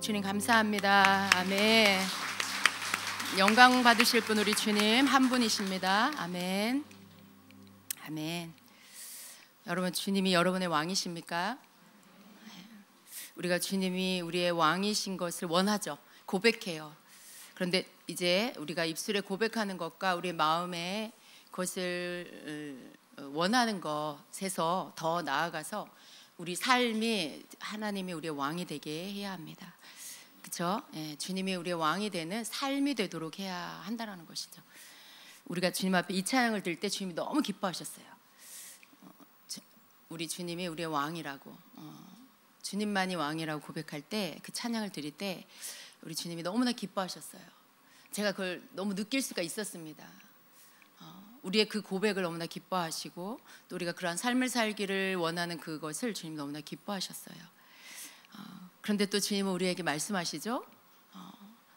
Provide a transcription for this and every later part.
주님 감사합니다. 아멘. 영광 받으실 분 우리 주님 한 분이십니다. 아멘. 아멘. 여러분, 주님이 여러분의 왕이십니까? 우리가 주님이 우리의 왕이신 것을 원하죠. 고백해요. 그런데 이제 우리가 입술에 고백하는 것과 우리의 마음에 그것을 원하는 것에서 더 나아가서 우리 삶이 하나님이 우리의 왕이 되게 해야 합니다. 그렇죠? 예, 주님이 우리의 왕이 되는 삶이 되도록 해야 한다는 것이죠. 우리가 주님 앞에 이 찬양을 들 때 주님이 너무 기뻐하셨어요. 우리 주님이 우리의 왕이라고, 주님만이 왕이라고 고백할 때, 그 찬양을 드릴 때 우리 주님이 너무나 기뻐하셨어요. 제가 그걸 너무 느낄 수가 있었습니다. 우리의 그 고백을 너무나 기뻐하시고 또 우리가 그러한 삶을 살기를 원하는 그것을 주님 너무나 기뻐하셨어요. 그런데 또 주님은 우리에게 말씀하시죠.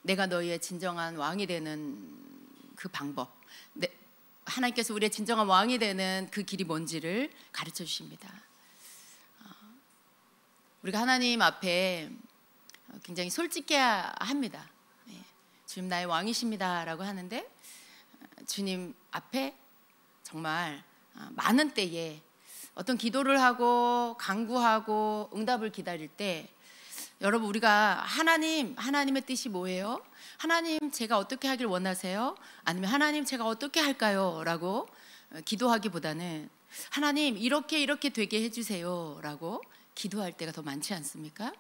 내가 너희의 진정한 왕이 되는 그 방법, 하나님께서 우리의 진정한 왕이 되는 그 길이 뭔지를 가르쳐 주십니다. 우리가 하나님 앞에 굉장히 솔직해야 합니다. 주님 나의 왕이십니다 라고 하는데, 주님 앞에 정말 많은 때에 어떤 기도를 하고 간구하고 응답을 기다릴 때, 여러분, 우리가 하나님의 뜻이 뭐예요? 하나님, 제가 어떻게 하길 원하세요? 아니면 하나님, 제가 어떻게 할까요? 라고 기도하기보다는 하나님, 이렇게 되게 해주세요 라고 기도할 때가 더 많지 않습니까?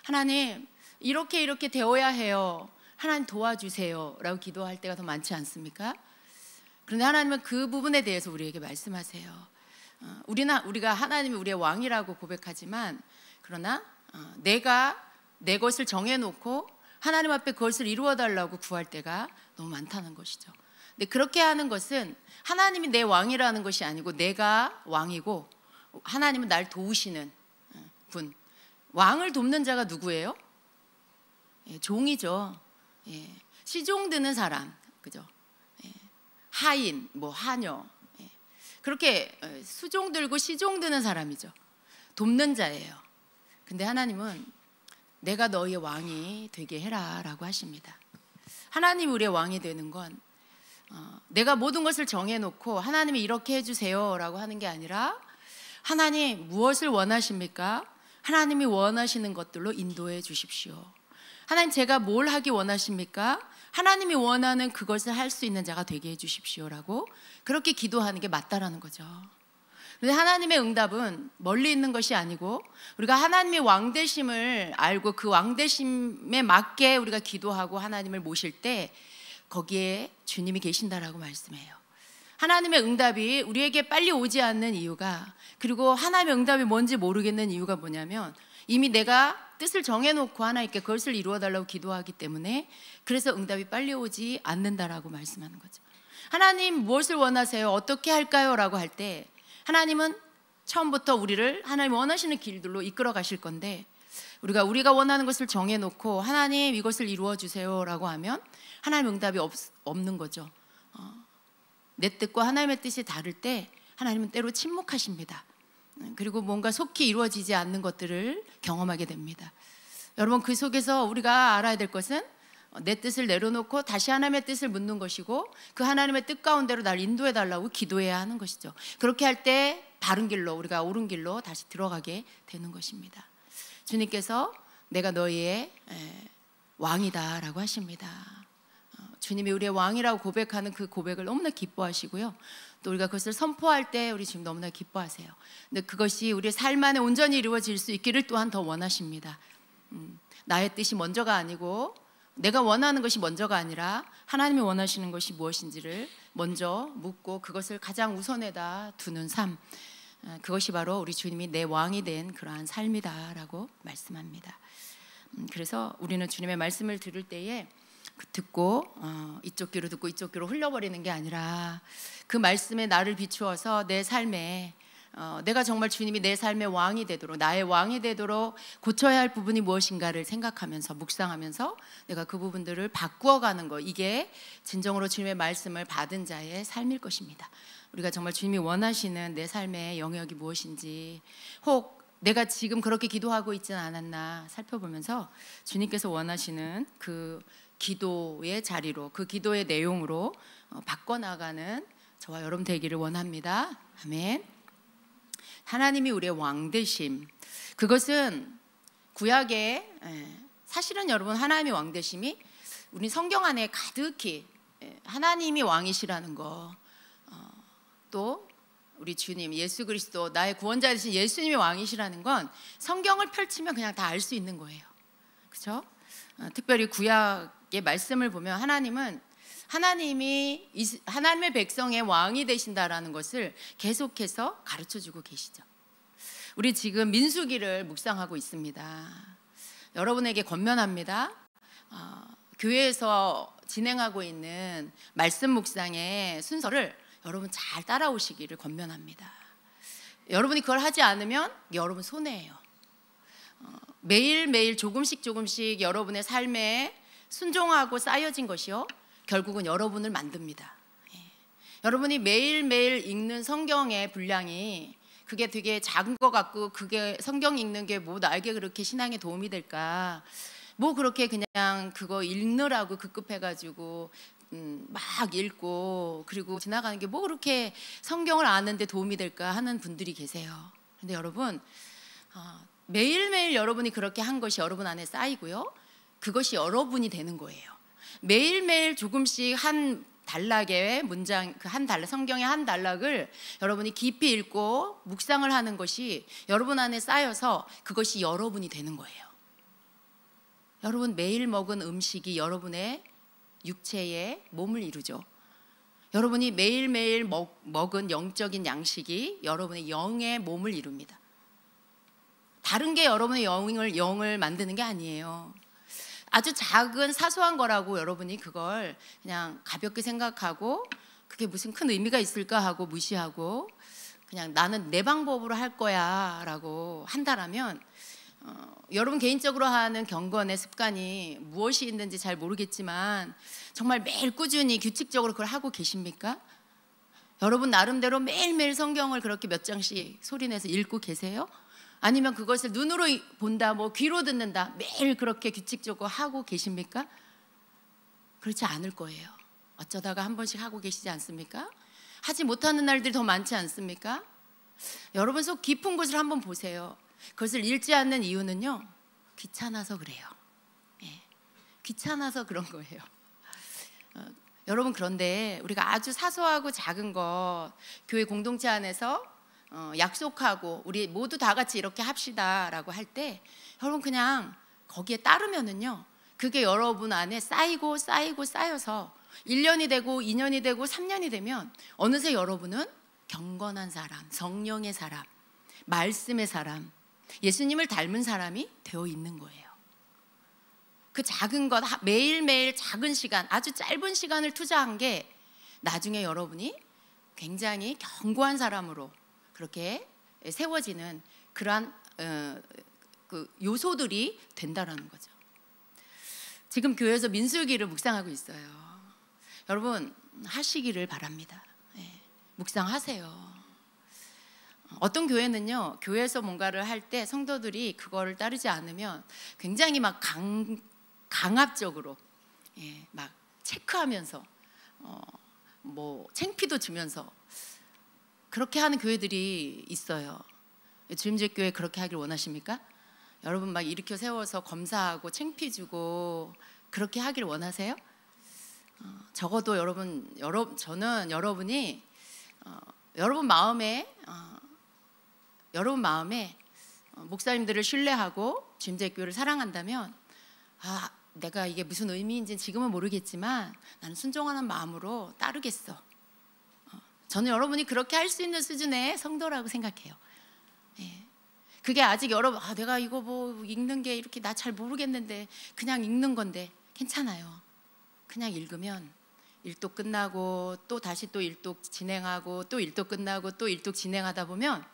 하나님, 이렇게 되어야 해요. 하나님 도와주세요 라고 기도할 때가 더 많지 않습니까? 그런데 하나님은 그 부분에 대해서 우리에게 말씀하세요. 우리가 하나님이 우리의 왕이라고 고백하지만, 그러나 내가 내 것을 정해놓고 하나님 앞에 그것을 이루어달라고 구할 때가 너무 많다는 것이죠. 근데 그렇게 하는 것은 하나님이 내 왕이라는 것이 아니고 내가 왕이고 하나님은 날 도우시는 분. 왕을 돕는 자가 누구예요? 종이죠. 시종 드는 사람, 그죠? 하인, 하녀, 그렇게 수종 들고 시종 드는 사람이죠. 돕는 자예요. 근데 하나님은 내가 너희의 왕이 되게 해라 라고 하십니다. 하나님이 우리의 왕이 되는 건 내가 모든 것을 정해놓고 하나님이 이렇게 해주세요 라고 하는 게 아니라, 하나님 무엇을 원하십니까? 하나님이 원하시는 것들로 인도해 주십시오. 하나님, 제가 뭘 하기 원하십니까? 하나님이 원하는 그것을 할 수 있는 자가 되게 해 주십시오라고 그렇게 기도하는 게 맞다라는 거죠. 그런데 하나님의 응답은 멀리 있는 것이 아니고, 우리가 하나님의 왕되심을 알고 그 왕되심에 맞게 우리가 기도하고 하나님을 모실 때 거기에 주님이 계신다라고 말씀해요. 하나님의 응답이 우리에게 빨리 오지 않는 이유가, 그리고 하나님의 응답이 뭔지 모르겠는 이유가 뭐냐면, 이미 내가 뜻을 정해놓고 하나님께 그것을 이루어달라고 기도하기 때문에, 그래서 응답이 빨리 오지 않는다라고 말씀하는 거죠. 하나님 무엇을 원하세요? 어떻게 할까요? 라고 할 때 하나님은 처음부터 우리를 하나님 원하시는 길들로 이끌어 가실 건데, 우리가 원하는 것을 정해놓고 하나님 이것을 이루어 주세요 라고 하면 하나님 응답이 없는 거죠. 내 뜻과 하나님의 뜻이 다를 때 하나님은 때로 침묵하십니다. 그리고 뭔가 속히 이루어지지 않는 것들을 경험하게 됩니다. 여러분, 그 속에서 우리가 알아야 될 것은 내 뜻을 내려놓고 다시 하나님의 뜻을 묻는 것이고, 그 하나님의 뜻 가운데로 날 인도해 달라고 기도해야 하는 것이죠. 그렇게 할 때 바른 길로, 우리가 옳은 길로 다시 들어가게 되는 것입니다. 주님께서 내가 너희의 왕이다 라고 하십니다. 주님이 우리의 왕이라고 고백하는 그 고백을 너무나 기뻐하시고요, 또 우리가 그것을 선포할 때 우리 지금 너무나 기뻐하세요. 근데 그것이 우리의 삶 안에 온전히 이루어질 수 있기를 또한 더 원하십니다. 나의 뜻이 먼저가 아니고, 내가 원하는 것이 먼저가 아니라 하나님이 원하시는 것이 무엇인지를 먼저 묻고 그것을 가장 우선에다 두는 삶, 그것이 바로 우리 주님이 내 왕이 된 그러한 삶이다라고 말씀합니다. 그래서 우리는 주님의 말씀을 들을 때에 듣고 이쪽 귀로 듣고 이쪽 귀로 흘려버리는 게 아니라, 그 말씀에 나를 비추어서 내 삶에 내가 정말 주님이 내 삶의 왕이 되도록, 나의 왕이 되도록 고쳐야 할 부분이 무엇인가를 생각하면서 묵상하면서 내가 그 부분들을 바꾸어가는 것, 이게 진정으로 주님의 말씀을 받은 자의 삶일 것입니다. 우리가 정말 주님이 원하시는 내 삶의 영역이 무엇인지, 혹 내가 지금 그렇게 기도하고 있지는 않았나 살펴보면서 주님께서 원하시는 그 기도의 자리로, 그 기도의 내용으로 바꿔나가는 저와 여러분 되기를 원합니다. 아멘. 하나님이 우리의 왕 되심, 그것은 구약에 사실은 여러분 하나님의 왕 되심이 우리 성경 안에 가득히 하나님이 왕이시라는 거, 또 우리 주님 예수 그리스도 나의 구원자 되신 예수님이 왕이시라는 건 성경을 펼치면 그냥 다 알 수 있는 거예요. 그렇죠? 특별히 구약의 말씀을 보면 하나님이 하나님의 백성의 왕이 되신다라는 것을 계속해서 가르쳐주고 계시죠. 우리 지금 민수기를 묵상하고 있습니다. 여러분에게 권면합니다. 교회에서 진행하고 있는 말씀 묵상의 순서를 여러분 잘 따라오시기를 권면합니다. 여러분이 그걸 하지 않으면 여러분 손해예요. 매일매일 조금씩 여러분의 삶에 순종하고 쌓여진 것이요, 결국은 여러분을 만듭니다. 여러분이 매일매일 읽는 성경의 분량이 그게 되게 작은 것 같고, 그게 성경 읽는 게 뭐 나에게 그렇게 신앙에 도움이 될까, 뭐 그렇게 그냥 그거 읽느라고 급급해가지고 막 읽고 그리고 지나가는 게 뭐 그렇게 성경을 아는데 도움이 될까 하는 분들이 계세요. 그런데 여러분, 매일매일 여러분이 그렇게 한 것이 여러분 안에 쌓이고요, 그것이 여러분이 되는 거예요. 매일매일 조금씩 한 단락의 문장, 그 한 단락, 성경의 한 단락을 여러분이 깊이 읽고 묵상을 하는 것이 여러분 안에 쌓여서 그것이 여러분이 되는 거예요. 여러분 매일 먹은 음식이 여러분의 육체의 몸을 이루죠. 여러분이 매일매일 먹은 영적인 양식이 여러분의 영의 몸을 이룹니다. 다른 게 여러분의 영을 만드는 게 아니에요. 아주 작은 사소한 거라고 여러분이 그걸 그냥 가볍게 생각하고 그게 무슨 큰 의미가 있을까 하고 무시하고 그냥 나는 내 방법으로 할 거야 라고 한다라면 여러분 개인적으로 하는 경건의 습관이 무엇이 있는지 잘 모르겠지만 정말 매일 꾸준히 규칙적으로 그걸 하고 계십니까? 여러분 나름대로 매일매일 성경을 그렇게 몇 장씩 소리내서 읽고 계세요? 아니면 그것을 눈으로 본다, 뭐 귀로 듣는다, 매일 그렇게 규칙적으로 하고 계십니까? 그렇지 않을 거예요. 어쩌다가 한 번씩 하고 계시지 않습니까? 하지 못하는 날들이 더 많지 않습니까? 여러분 속 깊은 곳을 한번 보세요. 그것을 읽지 않는 이유는요, 귀찮아서 그래요. 귀찮아서 그런 거예요. 여러분, 그런데 우리가 아주 사소하고 작은 것, 교회 공동체 안에서 약속하고 우리 모두 다 같이 이렇게 합시다라고 할 때 여러분 그냥 거기에 따르면은요, 그게 여러분 안에 쌓여서 1년이 되고 2년이 되고 3년이 되면 어느새 여러분은 경건한 사람, 성령의 사람, 말씀의 사람, 예수님을 닮은 사람이 되어 있는 거예요. 그 작은 것, 매일매일 작은 시간, 아주 짧은 시간을 투자한 게 나중에 여러분이 굉장히 견고한 사람으로 그렇게 세워지는 그러한 그 요소들이 된다라는 거죠. 지금 교회에서 민수기를 묵상하고 있어요. 여러분 하시기를 바랍니다. 묵상하세요. 어떤 교회는요, 교회에서 뭔가를 할 때 성도들이 그거를 따르지 않으면 굉장히 막 강압적으로 막 체크하면서 뭐 창피도 주면서 그렇게 하는 교회들이 있어요. 주임제 교회 그렇게 하길 원하십니까? 여러분 막 일으켜 세워서 검사하고 창피 주고 그렇게 하길 원하세요? 적어도 저는 여러분이 여러분 마음에 목사님들을 신뢰하고 주임제 교회를 사랑한다면, 내가 이게 무슨 의미인지는 지금은 모르겠지만 나는 순종하는 마음으로 따르겠어. 저는 여러분이 그렇게 할 수 있는 수준의 성도라고 생각해요. 그게 아직 여러분 내가 이거 뭐 읽는 게 이렇게 나 잘 모르겠는데 그냥 읽는 건데 괜찮아요. 그냥 읽으면 일독 끝나고 또 다시 또 일독 진행하고 또 일독 끝나고 또 일독 진행하다 보면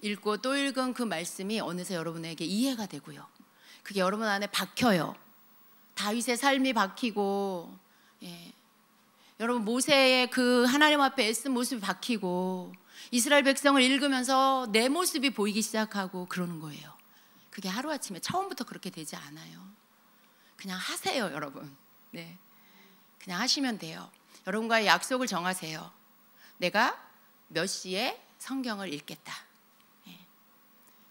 읽고 또 읽은 그 말씀이 어느새 여러분에게 이해가 되고요, 그게 여러분 안에 박혀요. 다윗의 삶이 박히고 여러분 모세의 그 하나님 앞에 애쓴 모습이 박히고 이스라엘 백성을 읽으면서 내 모습이 보이기 시작하고 그러는 거예요. 그게 하루아침에 처음부터 그렇게 되지 않아요. 그냥 하세요, 여러분. 네, 그냥 하시면 돼요. 여러분과의 약속을 정하세요. 내가 몇 시에 성경을 읽겠다. 네.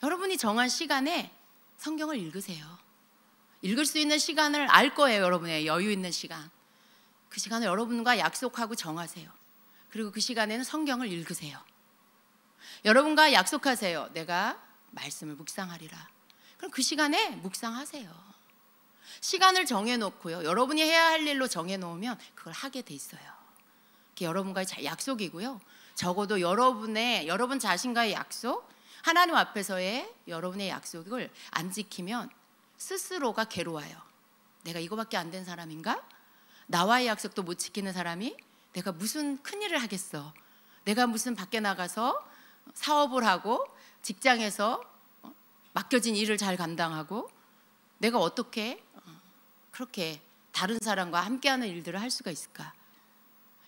여러분이 정한 시간에 성경을 읽으세요. 읽을 수 있는 시간을 알 거예요. 여러분의 여유 있는 시간, 그 시간을 여러분과 약속하고 정하세요. 그리고 그 시간에는 성경을 읽으세요. 여러분과 약속하세요. 내가 말씀을 묵상하리라. 그럼 그 시간에 묵상하세요. 시간을 정해놓고요, 여러분이 해야 할 일로 정해놓으면 그걸 하게 돼 있어요. 그게 여러분과의 약속이고요. 적어도 여러분 자신과의 약속, 하나님 앞에서의 여러분의 약속을 안 지키면 스스로가 괴로워요. 내가 이거밖에 안 된 사람인가? 나와의 약속도 못 지키는 사람이 내가 무슨 큰일을 하겠어? 내가 무슨 밖에 나가서 사업을 하고 직장에서 맡겨진 일을 잘 감당하고 내가 어떻게 그렇게 다른 사람과 함께하는 일들을 할 수가 있을까?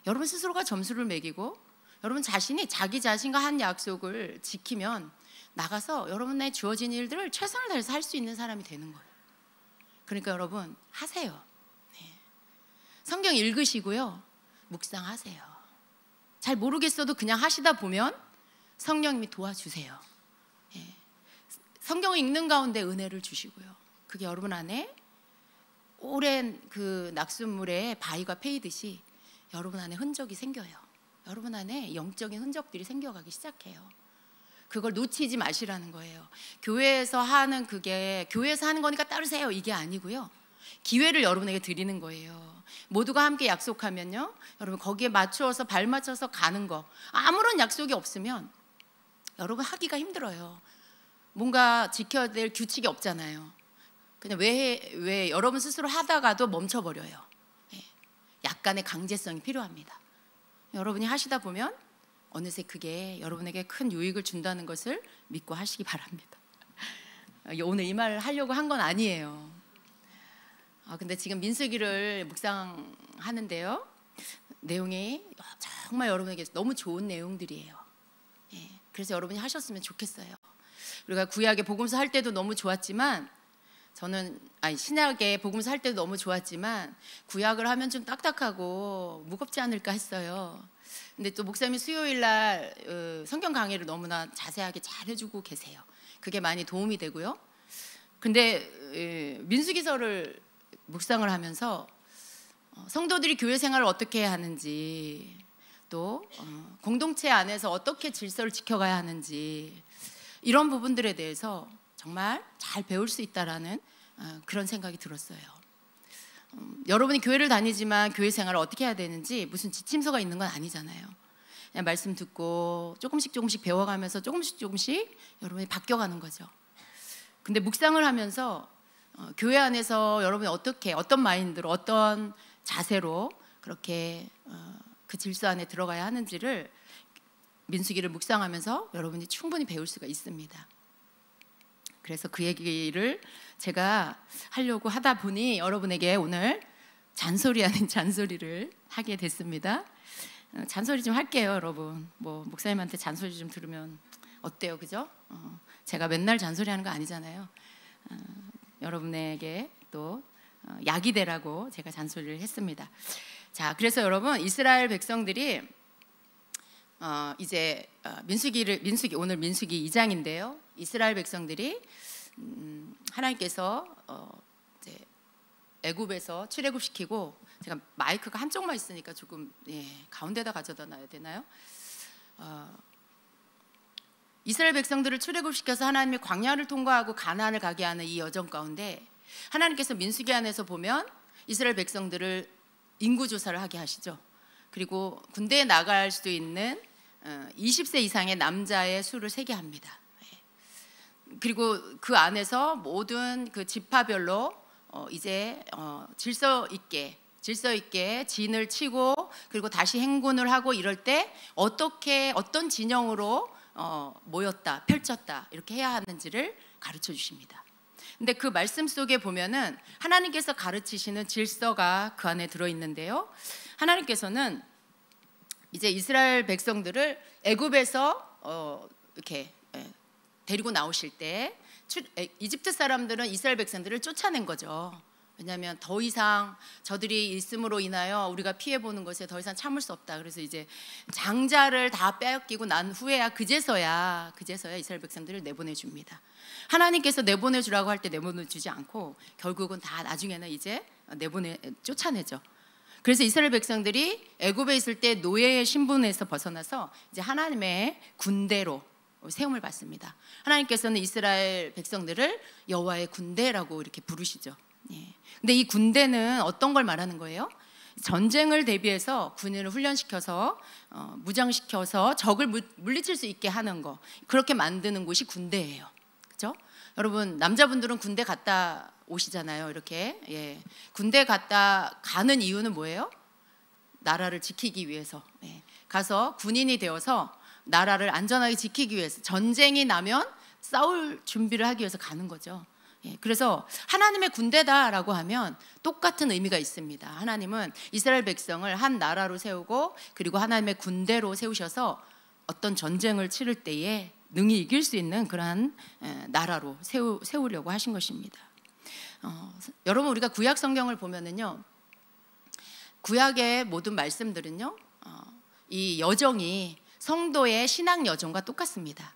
여러분 스스로가 점수를 매기고 여러분 자신이 자기 자신과 한 약속을 지키면 나가서 여러분의 주어진 일들을 최선을 다해서 할 수 있는 사람이 되는 거예요. 그러니까 여러분 하세요. 네. 성경 읽으시고요, 묵상하세요. 잘 모르겠어도 그냥 하시다 보면 성령님이 도와주세요. 네. 성경을 읽는 가운데 은혜를 주시고요, 그게 여러분 안에 오랜 그 낙숫물에 바위가 패이듯이 여러분 안에 흔적이 생겨요. 여러분 안에 영적인 흔적들이 생겨가기 시작해요. 그걸 놓치지 마시라는 거예요. 교회에서 하는 그게 교회에서 하는 거니까 따르세요, 이게 아니고요, 기회를 여러분에게 드리는 거예요. 모두가 함께 약속하면요, 여러분 거기에 맞추어서 발 맞춰서 가는 거, 아무런 약속이 없으면 여러분 하기가 힘들어요. 뭔가 지켜야 될 규칙이 없잖아요. 그냥 왜 여러분 스스로 하다가도 멈춰버려요. 약간의 강제성이 필요합니다. 여러분이 하시다 보면 어느새 그게 여러분에게 큰 유익을 준다는 것을 믿고 하시기 바랍니다. 오늘 이 말을 하려고 한 건 아니에요. 근데 지금 민수기를 묵상하는데요, 내용이 정말 여러분에게 너무 좋은 내용들이에요. 그래서 여러분이 하셨으면 좋겠어요. 우리가 구약의 복음서 할 때도 너무 좋았지만 신약의 복음서 할 때도 너무 좋았지만 구약을 하면 좀 딱딱하고 무겁지 않을까 했어요. 근데 또 목사님이 수요일 날 성경 강의를 너무나 자세하게 잘 해주고 계세요. 그게 많이 도움이 되고요. 근데 민수기서를 묵상을 하면서 성도들이 교회 생활을 어떻게 해야 하는지, 또 공동체 안에서 어떻게 질서를 지켜가야 하는지, 이런 부분들에 대해서 정말 잘 배울 수 있다라는 그런 생각이 들었어요. 여러분이 교회를 다니지만 교회 생활을 어떻게 해야 되는지 무슨 지침서가 있는 건 아니잖아요. 그냥 말씀 듣고 조금씩 배워가면서 조금씩 여러분이 바뀌어가는 거죠. 근데 묵상을 하면서 교회 안에서 여러분이 어떤 마인드로, 어떤 자세로 그렇게 그 질서 안에 들어가야 하는지를 민수기를 묵상하면서 여러분이 충분히 배울 수가 있습니다. 그래서 그 얘기를 제가 하려고 하다 보니 여러분에게 오늘 잔소리 아닌 잔소리를 하게 됐습니다. 잔소리 좀 할게요, 여러분. 목사님한테 잔소리 좀 들으면 어때요, 그죠? 제가 맨날 잔소리하는 거 아니잖아요. 여러분에게 또 약이 되라고 제가 잔소리를 했습니다. 자, 그래서 여러분 이스라엘 백성들이 이제 오늘 민수기 2장인데요. 이스라엘 백성들이 하나님께서 이제 애굽에서 출애굽시키고, 제가 마이크가 한쪽만 있으니까 조금 가운데다 가져다 놔야 되나요? 이스라엘 백성들을 출애굽시켜서 하나님이 광야를 통과하고 가나안을 가게 하는 이 여정 가운데 하나님께서 민수기 안에서 보면 이스라엘 백성들을 인구 조사를 하게 하시죠. 그리고 군대에 나갈 수 있는 20세 이상의 남자의 수를 세게 합니다. 그리고 그 안에서 모든 그 지파별로 이제 질서 있게 진을 치고, 그리고 다시 행군을 하고, 이럴 때 어떤 진영으로 모였다, 펼쳤다, 이렇게 해야 하는지를 가르쳐 주십니다. 근데 그 말씀 속에 보면은 하나님께서 가르치시는 질서가 그 안에 들어 있는데요. 하나님께서는 이제 이스라엘 백성들을 애굽에서 이렇게 데리고 나오실 때 이집트 사람들은 이스라엘 백성들을 쫓아낸 거죠. 왜냐하면 더 이상 저들이 있음으로 인하여 우리가 피해보는 것에 더 이상 참을 수 없다. 그래서 이제 장자를 다 빼앗기고 난 후에야 그제서야 이스라엘 백성들을 내보내줍니다. 하나님께서 내보내주라고 할 때 내보내주지 않고 결국은 다 나중에는 이제 쫓아내죠. 그래서 이스라엘 백성들이 애굽에 있을 때 노예의 신분에서 벗어나서 이제 하나님의 군대로 세움을 받습니다. 하나님께서는 이스라엘 백성들을 여호와의 군대라고 이렇게 부르시죠. 근데 이 군대는 어떤 걸 말하는 거예요? 전쟁을 대비해서 군인을 훈련시켜서 무장시켜서 적을 물리칠 수 있게 하는 거, 그렇게 만드는 곳이 군대예요. 그렇죠? 여러분, 남자분들은 군대 갔다 오시잖아요. 이렇게 군대 갔다 가는 이유는 뭐예요? 나라를 지키기 위해서 가서 군인이 되어서 나라를 안전하게 지키기 위해서, 전쟁이 나면 싸울 준비를 하기 위해서 가는 거죠. 그래서 하나님의 군대다라고 하면 똑같은 의미가 있습니다. 하나님은 이스라엘 백성을 한 나라로 세우고 그리고 하나님의 군대로 세우셔서 어떤 전쟁을 치를 때에 능히 이길 수 있는 그러한 나라로 세우려고 하신 것입니다. 여러분, 우리가 구약 성경을 보면은요, 구약의 모든 말씀들은요, 이 여정이 성도의 신앙 여정과 똑같습니다.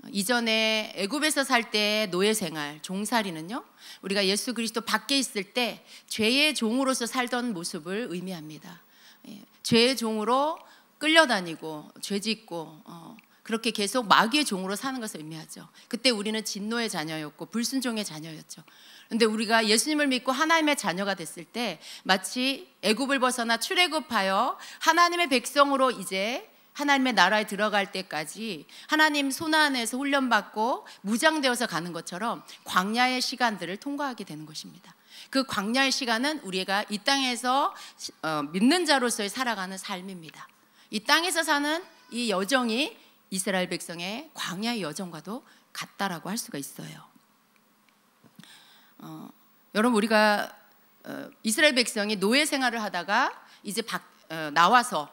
이전에 애굽에서 살 때 노예 생활, 종살이는요, 우리가 예수 그리스도 밖에 있을 때 죄의 종으로서 살던 모습을 의미합니다. 죄의 종으로 끌려다니고 죄짓고 그렇게 계속 마귀의 종으로 사는 것을 의미하죠. 그때 우리는 진노의 자녀였고 불순종의 자녀였죠. 그런데 우리가 예수님을 믿고 하나님의 자녀가 됐을 때 마치 애굽을 벗어나 출애굽하여 하나님의 백성으로 이제 하나님의 나라에 들어갈 때까지 하나님 손 안에서 훈련받고 무장되어서 가는 것처럼 광야의 시간들을 통과하게 되는 것입니다. 그 광야의 시간은 우리가 이 땅에서 믿는 자로서의 살아가는 삶입니다. 이 땅에서 사는 이 여정이 이스라엘 백성의 광야의 여정과도 같다라고 할 수가 있어요. 여러분, 우리가 이스라엘 백성이 노예 생활을 하다가 이제 나와서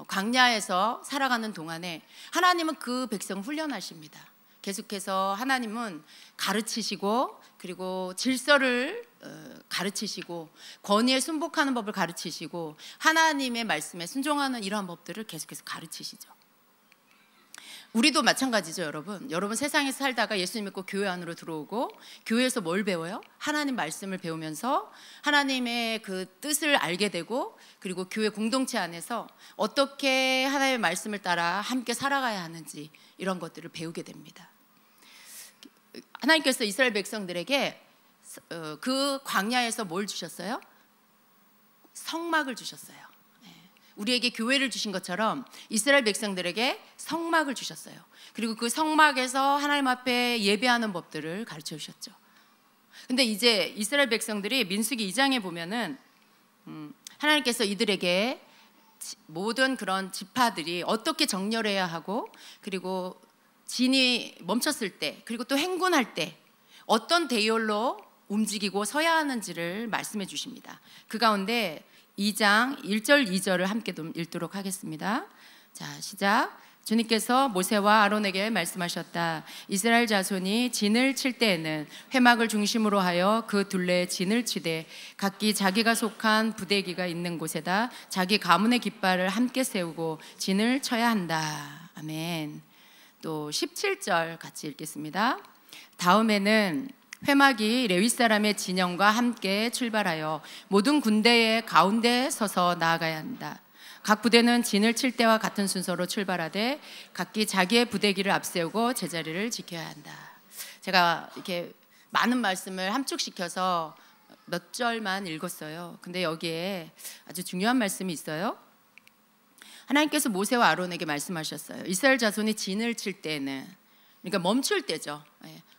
광야에서 살아가는 동안에 하나님은 그 백성 훈련하십니다. 계속해서 하나님은 가르치시고 그리고 질서를 가르치시고 권위에 순복하는 법을 가르치시고 하나님의 말씀에 순종하는 이러한 법들을 계속해서 가르치시죠. 우리도 마찬가지죠. 여러분 세상에서 살다가 예수님 믿고 교회 안으로 들어오고 교회에서 뭘 배워요? 하나님 말씀을 배우면서 하나님의 그 뜻을 알게 되고 그리고 교회 공동체 안에서 어떻게 하나님의 말씀을 따라 함께 살아가야 하는지 이런 것들을 배우게 됩니다. 하나님께서 이스라엘 백성들에게 그 광야에서 뭘 주셨어요? 성막을 주셨어요. 우리에게 교회를 주신 것처럼 이스라엘 백성들에게 성막을 주셨어요. 그리고 그 성막에서 하나님 앞에 예배하는 법들을 가르쳐 주셨죠. 근데 이제 이스라엘 백성들이 민수기 2장에 보면은 하나님께서 이들에게 모든 그런 지파들이 어떻게 정렬해야 하고 그리고 진이 멈췄을 때 그리고 또 행군할 때 어떤 대열로 움직이고 서야 하는지를 말씀해 주십니다. 그 가운데 2장 1절 2절을 함께 읽도록 하겠습니다. 자, 시작. 주님께서 모세와 아론에게 말씀하셨다. 이스라엘 자손이 진을 칠 때에는 회막을 중심으로 하여 그 둘레에 진을 치되 각기 자기가 속한 부대기가 있는 곳에다 자기 가문의 깃발을 함께 세우고 진을 쳐야 한다. 아멘. 또 17절 같이 읽겠습니다. 다음에는 회막이 레위 사람의 진영과 함께 출발하여 모든 군대의 가운데 서서 나아가야 한다. 각 부대는 진을 칠 때와 같은 순서로 출발하되 각기 자기의 부대기를 앞세우고 제자리를 지켜야 한다. 제가 이렇게 많은 말씀을 함축시켜서 몇 절만 읽었어요. 근데 여기에 아주 중요한 말씀이 있어요. 하나님께서 모세와 아론에게 말씀하셨어요. 이스라엘 자손이 진을 칠 때는, 그러니까 멈출 때죠.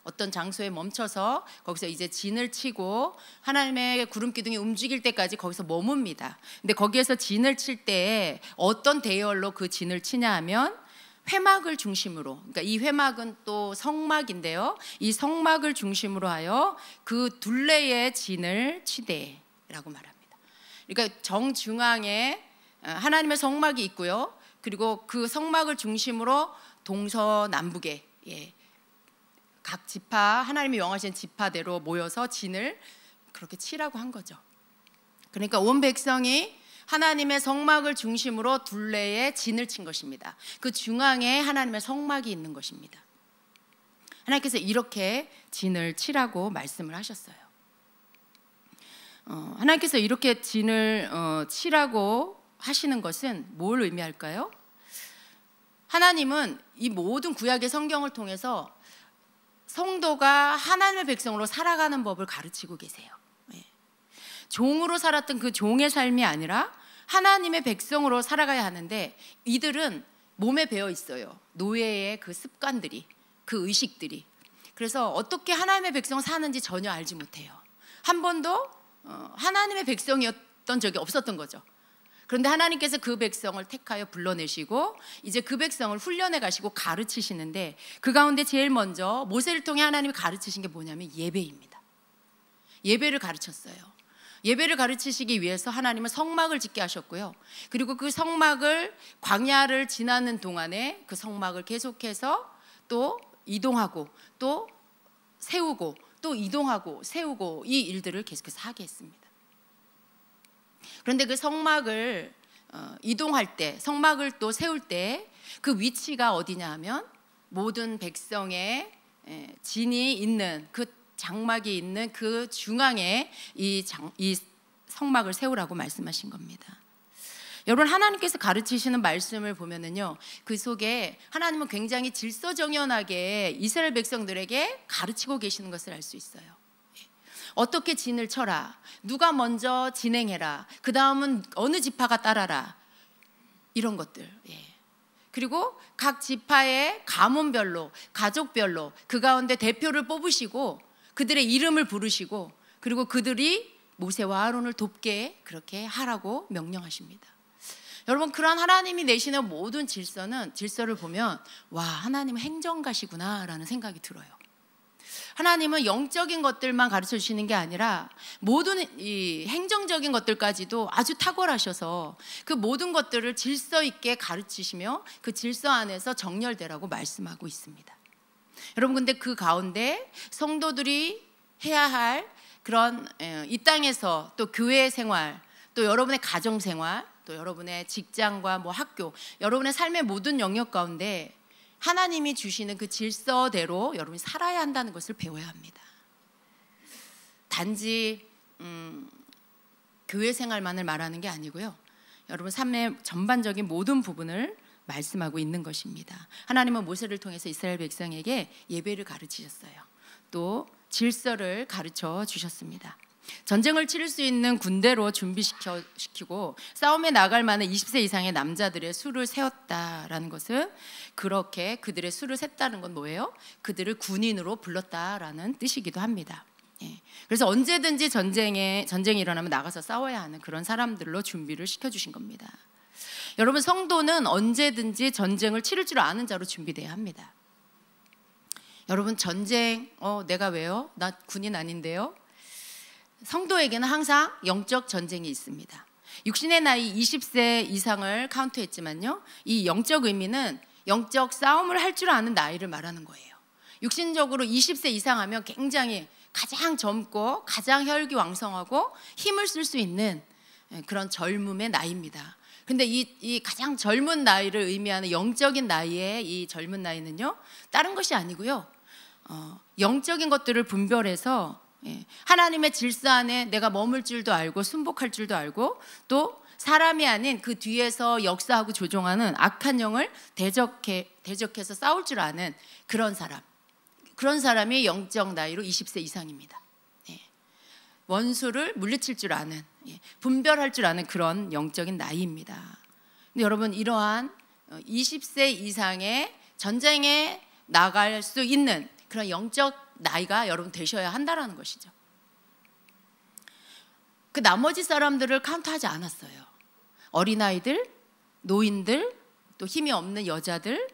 어떤 장소에 멈춰서 거기서 이제 진을 치고 하나님의 구름 기둥이 움직일 때까지 거기서 머뭅니다. 근데 거기에서 진을 칠 때 어떤 대열로 그 진을 치냐 하면 회막을 중심으로, 그러니까 이 회막은 또 성막인데요. 이 성막을 중심으로 하여 그 둘레의 진을 치되라고 말합니다. 그러니까 정중앙에 하나님의 성막이 있고요. 그리고 그 성막을 중심으로 동서남북에 각 지파, 하나님이 명하신 지파대로 모여서 진을 그렇게 치라고 한 거죠. 그러니까 온 백성이 하나님의 성막을 중심으로 둘레에 진을 친 것입니다. 그 중앙에 하나님의 성막이 있는 것입니다. 하나님께서 이렇게 진을 치라고 말씀을 하셨어요. 하나님께서 이렇게 진을 치라고 하시는 것은 뭘 의미할까요? 하나님은 이 모든 구약의 성경을 통해서 성도가 하나님의 백성으로 살아가는 법을 가르치고 계세요. 종으로 살았던 그 종의 삶이 아니라 하나님의 백성으로 살아가야 하는데, 이들은 몸에 배어 있어요. 노예의 그 습관들이, 그 의식들이. 그래서 어떻게 하나님의 백성 사는지 전혀 알지 못해요. 한 번도 하나님의 백성이었던 적이 없었던 거죠. 그런데 하나님께서 그 백성을 택하여 불러내시고 이제 그 백성을 훈련해 가시고 가르치시는데, 그 가운데 제일 먼저 모세를 통해 하나님이 가르치신 게 뭐냐면 예배입니다. 예배를 가르쳤어요. 예배를 가르치시기 위해서 하나님은 성막을 짓게 하셨고요. 그리고 그 성막을, 광야를 지나는 동안에 그 성막을 계속해서 또 이동하고 또 세우고 또 이동하고 세우고, 이 일들을 계속해서 하게 했습니다. 그런데 그 성막을 이동할 때, 성막을 또 세울 때 그 위치가 어디냐 하면 모든 백성의 진이 있는 그 장막이 있는 그 중앙에 이 성막을 세우라고 말씀하신 겁니다. 여러분, 하나님께서 가르치시는 말씀을 보면은요, 그 속에 하나님은 굉장히 질서정연하게 이스라엘 백성들에게 가르치고 계시는 것을 알 수 있어요. 어떻게 진을 쳐라, 누가 먼저 진행해라, 그 다음은 어느 지파가 따라라, 이런 것들. 그리고 각 지파의 가문별로, 가족별로 그 가운데 대표를 뽑으시고 그들의 이름을 부르시고, 그리고 그들이 모세와 아론을 돕게 그렇게 하라고 명령하십니다. 여러분, 그런 하나님이 내시는 모든 질서를 보면 와, 하나님은 행정가시구나 라는 생각이 들어요. 하나님은 영적인 것들만 가르쳐 주시는 게 아니라 모든 이 행정적인 것들까지도 아주 탁월하셔서 그 모든 것들을 질서 있게 가르치시며 그 질서 안에서 정렬되라고 말씀하고 있습니다. 여러분, 근데 그 가운데 성도들이 해야 할 그런 이 땅에서 또 교회 생활, 또 여러분의 가정 생활, 또 여러분의 직장과 뭐 학교, 여러분의 삶의 모든 영역 가운데 하나님이 주시는 그 질서대로 여러분이 살아야 한다는 것을 배워야 합니다. 단지 교회 생활만을 말하는 게 아니고요, 여러분 삶의 전반적인 모든 부분을 말씀하고 있는 것입니다. 하나님은 모세를 통해서 이스라엘 백성에게 예배를 가르치셨어요. 또 질서를 가르쳐 주셨습니다. 전쟁을 치를 수 있는 군대로 준비시키고 싸움에 나갈 만한 20세 이상의 남자들의 수를 세웠다라는 것은, 그렇게 그들의 수를 셌다는 건 뭐예요? 그들을 군인으로 불렀다라는 뜻이기도 합니다. 그래서 언제든지 전쟁이 일어나면 나가서 싸워야 하는 그런 사람들로 준비를 시켜주신 겁니다. 여러분, 성도는 언제든지 전쟁을 치를 줄 아는 자로 준비돼야 합니다. 여러분, 전쟁, 내가 왜요? 나 군인 아닌데요? 성도에게는 항상 영적 전쟁이 있습니다. 육신의 나이 20세 이상을 카운트했지만요, 이 영적 의미는 영적 싸움을 할 줄 아는 나이를 말하는 거예요. 육신적으로 20세 이상 하면 굉장히 가장 젊고 가장 혈기왕성하고 힘을 쓸 수 있는 그런 젊음의 나이입니다. 근데 이 가장 젊은 나이를 의미하는 영적인 나이의 이 젊은 나이는요, 다른 것이 아니고요, 영적인 것들을 분별해서 하나님의 질서 안에 내가 머물 줄도 알고 순복할 줄도 알고, 또 사람이 아닌 그 뒤에서 역사하고 조종하는 악한 영을 대적해서 싸울 줄 아는 그런 사람이 영적 나이로 20세 이상입니다. 원수를 물리칠 줄 아는, 분별할 줄 아는 그런 영적인 나이입니다. 근데 여러분, 이러한 20세 이상의 전쟁에 나갈 수 있는 그런 영적 나이가 여러분 되셔야 한다라는 것이죠. 그 나머지 사람들을 카운트하지 않았어요. 어린아이들, 노인들, 또 힘이 없는 여자들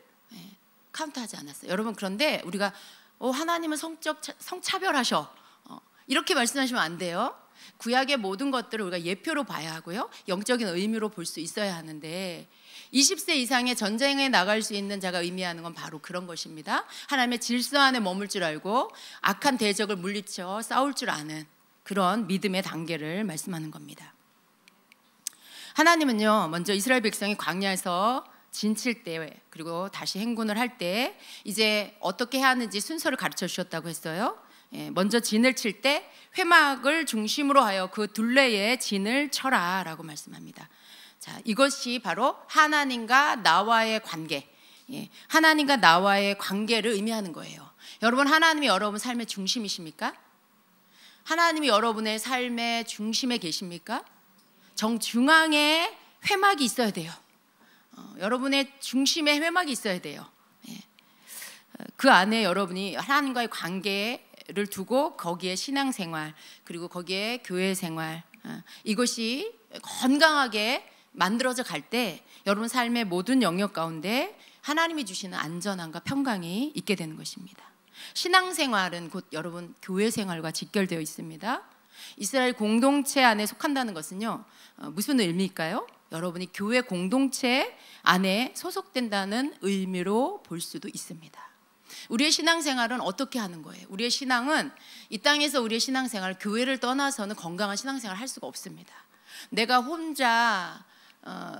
카운트하지 않았어요. 여러분, 그런데 우리가 하나님은 성차별하셔, 이렇게 말씀하시면 안 돼요. 구약의 모든 것들을 우리가 예표로 봐야 하고요, 영적인 의미로 볼 수 있어야 하는데 20세 이상의 전쟁에 나갈 수 있는 자가 의미하는 건 바로 그런 것입니다. 하나님의 질서 안에 머물 줄 알고 악한 대적을 물리쳐 싸울 줄 아는 그런 믿음의 단계를 말씀하는 겁니다. 하나님은요, 먼저 이스라엘 백성이 광야에서 진칠 때 그리고 다시 행군을 할 때 이제 어떻게 해야 하는지 순서를 가르쳐 주셨다고 했어요. 먼저 진을 칠 때 회막을 중심으로 하여 그 둘레에 진을 쳐라 라고 말씀합니다. 자, 이것이 바로 하나님과 나와의 관계, 하나님과 나와의 관계를 의미하는 거예요. 여러분, 하나님이 여러분 삶의 중심이십니까? 하나님이 여러분의 삶의 중심에 계십니까? 정중앙에 회막이 있어야 돼요. 여러분의 중심에 회막이 있어야 돼요. 그 안에 여러분이 하나님과의 관계를 두고 거기에 신앙생활 그리고 거기에 교회생활, 이것이 건강하게 만들어져 갈 때 여러분 삶의 모든 영역 가운데 하나님이 주시는 안전함과 평강이 있게 되는 것입니다. 신앙생활은 곧 여러분 교회생활과 직결되어 있습니다. 이스라엘 공동체 안에 속한다는 것은요, 무슨 의미일까요? 여러분이 교회 공동체 안에 소속된다는 의미로 볼 수도 있습니다. 우리의 신앙생활은 어떻게 하는 거예요? 우리의 신앙은 이 땅에서 우리의 신앙생활, 교회를 떠나서는 건강한 신앙생활을 할 수가 없습니다. 내가 혼자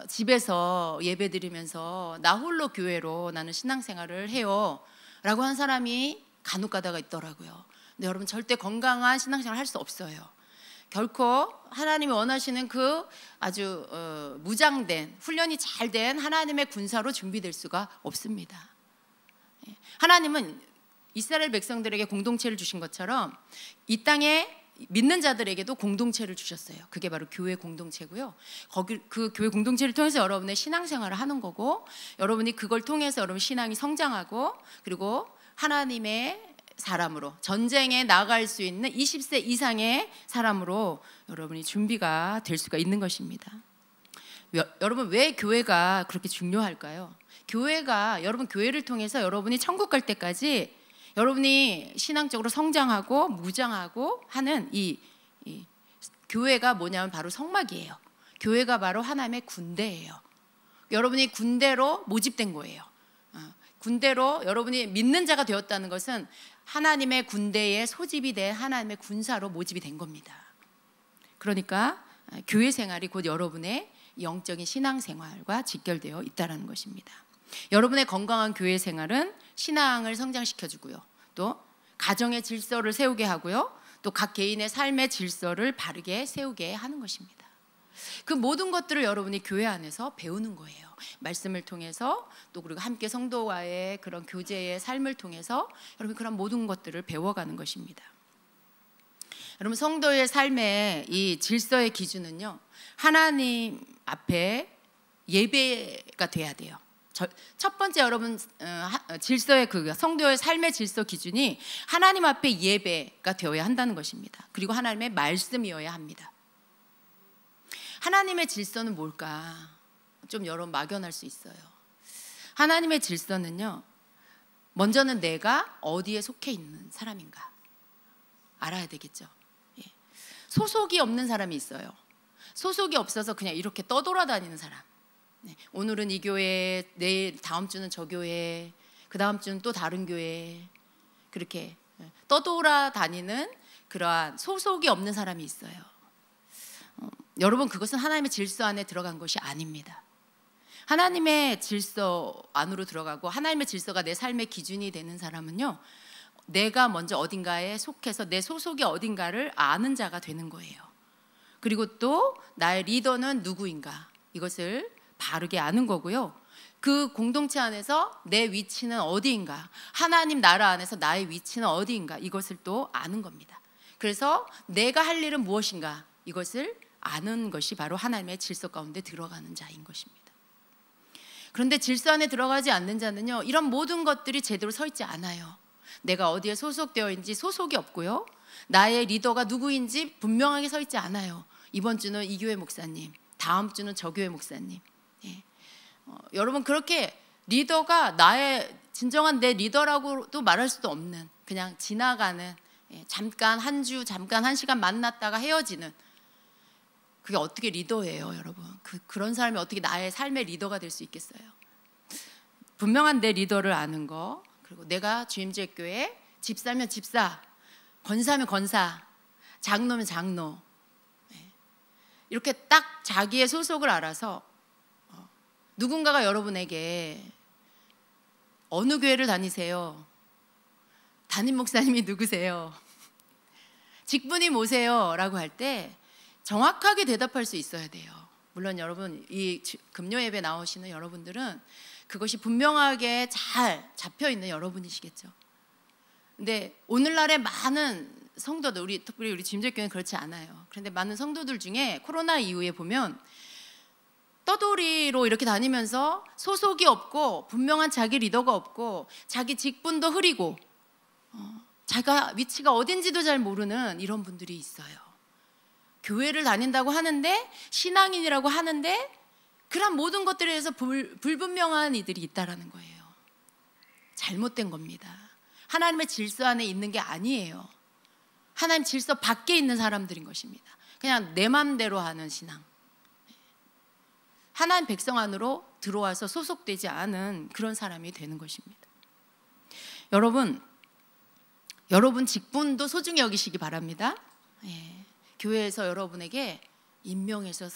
집에서 예배 드리면서 나 홀로 교회로 나는 신앙생활을 해요 라고 한 사람이 간혹 가다가 있더라고요. 근데 여러분, 절대 건강한 신앙생활을 할 수 없어요. 결코 하나님이 원하시는 그 아주 무장된, 훈련이 잘 된 하나님의 군사로 준비될 수가 없습니다. 하나님은 이스라엘 백성들에게 공동체를 주신 것처럼 이 땅에 믿는 자들에게도 공동체를 주셨어요. 그게 바로 교회 공동체고요. 그 교회 공동체를 통해서 여러분의 신앙생활을 하는 거고, 여러분이 그걸 통해서 여러분 신앙이 성장하고, 그리고 하나님의 사람으로 전쟁에 나갈 수 있는 20세 이상의 사람으로 여러분이 준비가 될 수가 있는 것입니다. 여러분, 왜 교회가 그렇게 중요할까요? 교회가, 여러분 교회를 통해서 여러분이 천국 갈 때까지 여러분이 신앙적으로 성장하고 무장하고 하는 이 교회가 뭐냐면 바로 성막이에요. 교회가 바로 하나님의 군대예요. 여러분이 군대로 모집된 거예요. 군대로 여러분이 믿는 자가 되었다는 것은 하나님의 군대에 소집이 된 하나님의 군사로 모집이 된 겁니다. 그러니까 교회 생활이 곧 여러분의 영적인 신앙생활과 직결되어 있다는 것입니다. 여러분의 건강한 교회 생활은 신앙을 성장시켜주고요, 또 가정의 질서를 세우게 하고요, 또 각 개인의 삶의 질서를 바르게 세우게 하는 것입니다. 그 모든 것들을 여러분이 교회 안에서 배우는 거예요. 말씀을 통해서, 또 그리고 함께 성도와의 그런 교제의 삶을 통해서 여러분 그런 모든 것들을 배워가는 것입니다. 여러분, 성도의 삶의 이 질서의 기준은요, 하나님 앞에 예배가 돼야 돼요. 첫 번째 여러분 질서의 그 성도의 삶의 질서 기준이 하나님 앞에 예배가 되어야 한다는 것입니다. 그리고 하나님의 말씀이어야 합니다. 하나님의 질서는 뭘까? 좀 여러분 막연할 수 있어요. 하나님의 질서는요, 먼저는 내가 어디에 속해 있는 사람인가 알아야 되겠죠. 소속이 없는 사람이 있어요. 소속이 없어서 그냥 이렇게 떠돌아다니는 사람. 오늘은 이 교회, 내일 다음 주는 저 교회, 그 다음 주는 또 다른 교회, 그렇게 떠돌아다니는 그러한 소속이 없는 사람이 있어요. 여러분, 그것은 하나님의 질서 안에 들어간 것이 아닙니다. 하나님의 질서 안으로 들어가고 하나님의 질서가 내 삶의 기준이 되는 사람은요, 내가 먼저 어딘가에 속해서 내 소속이 어딘가를 아는 자가 되는 거예요. 그리고 또 나의 리더는 누구인가, 이것을 바르게 아는 거고요. 그 공동체 안에서 내 위치는 어디인가, 하나님 나라 안에서 나의 위치는 어디인가, 이것을 또 아는 겁니다. 그래서 내가 할 일은 무엇인가, 이것을 아는 것이 바로 하나님의 질서 가운데 들어가는 자인 것입니다. 그런데 질서 안에 들어가지 않는 자는요, 이런 모든 것들이 제대로 서 있지 않아요. 내가 어디에 소속되어 있는지 소속이 없고요, 나의 리더가 누구인지 분명하게 서 있지 않아요. 이번 주는 이 교회 목사님, 다음 주는 저 교회 목사님. 여러분, 그렇게 리더가 나의 진정한 내 리더라고도 말할 수도 없는, 그냥 지나가는 잠깐 한 주, 잠깐 한 시간 만났다가 헤어지는, 그게 어떻게 리더예요, 여러분? 그런 사람이 어떻게 나의 삶의 리더가 될 수 있겠어요? 분명한 내 리더를 아는 거, 그리고 내가 주임제교회 집사면 집사, 권사면 권사, 장로면 장로, 이렇게 딱 자기의 소속을 알아서 누군가가 여러분에게 어느 교회를 다니세요? 담임 목사님이 누구세요? 직분이 뭐세요? 라고 할 때 정확하게 대답할 수 있어야 돼요. 물론 여러분, 이 금요 예배 나오시는 여러분들은 그것이 분명하게 잘 잡혀 있는 여러분이시겠죠. 근데 오늘날의 많은 성도들, 특별히 우리 주임제교회는 그렇지 않아요. 그런데 많은 성도들 중에 코로나 이후에 보면 떠돌이로 이렇게 다니면서 소속이 없고 분명한 자기 리더가 없고 자기 직분도 흐리고 자기가 위치가 어딘지도 잘 모르는 이런 분들이 있어요. 교회를 다닌다고 하는데, 신앙인이라고 하는데 그런 모든 것들에 대해서 불분명한 이들이 있다라는 거예요. 잘못된 겁니다. 하나님의 질서 안에 있는 게 아니에요. 하나님 질서 밖에 있는 사람들인 것입니다. 그냥 내 맘대로 하는 신앙, 하나님 백성 안으로 들어와서 소속되지 않은 그런 사람이 되는 것입니다. 여러분 직분도 소중히 여기시기 바랍니다. 교회에서 여러분에게 임명해서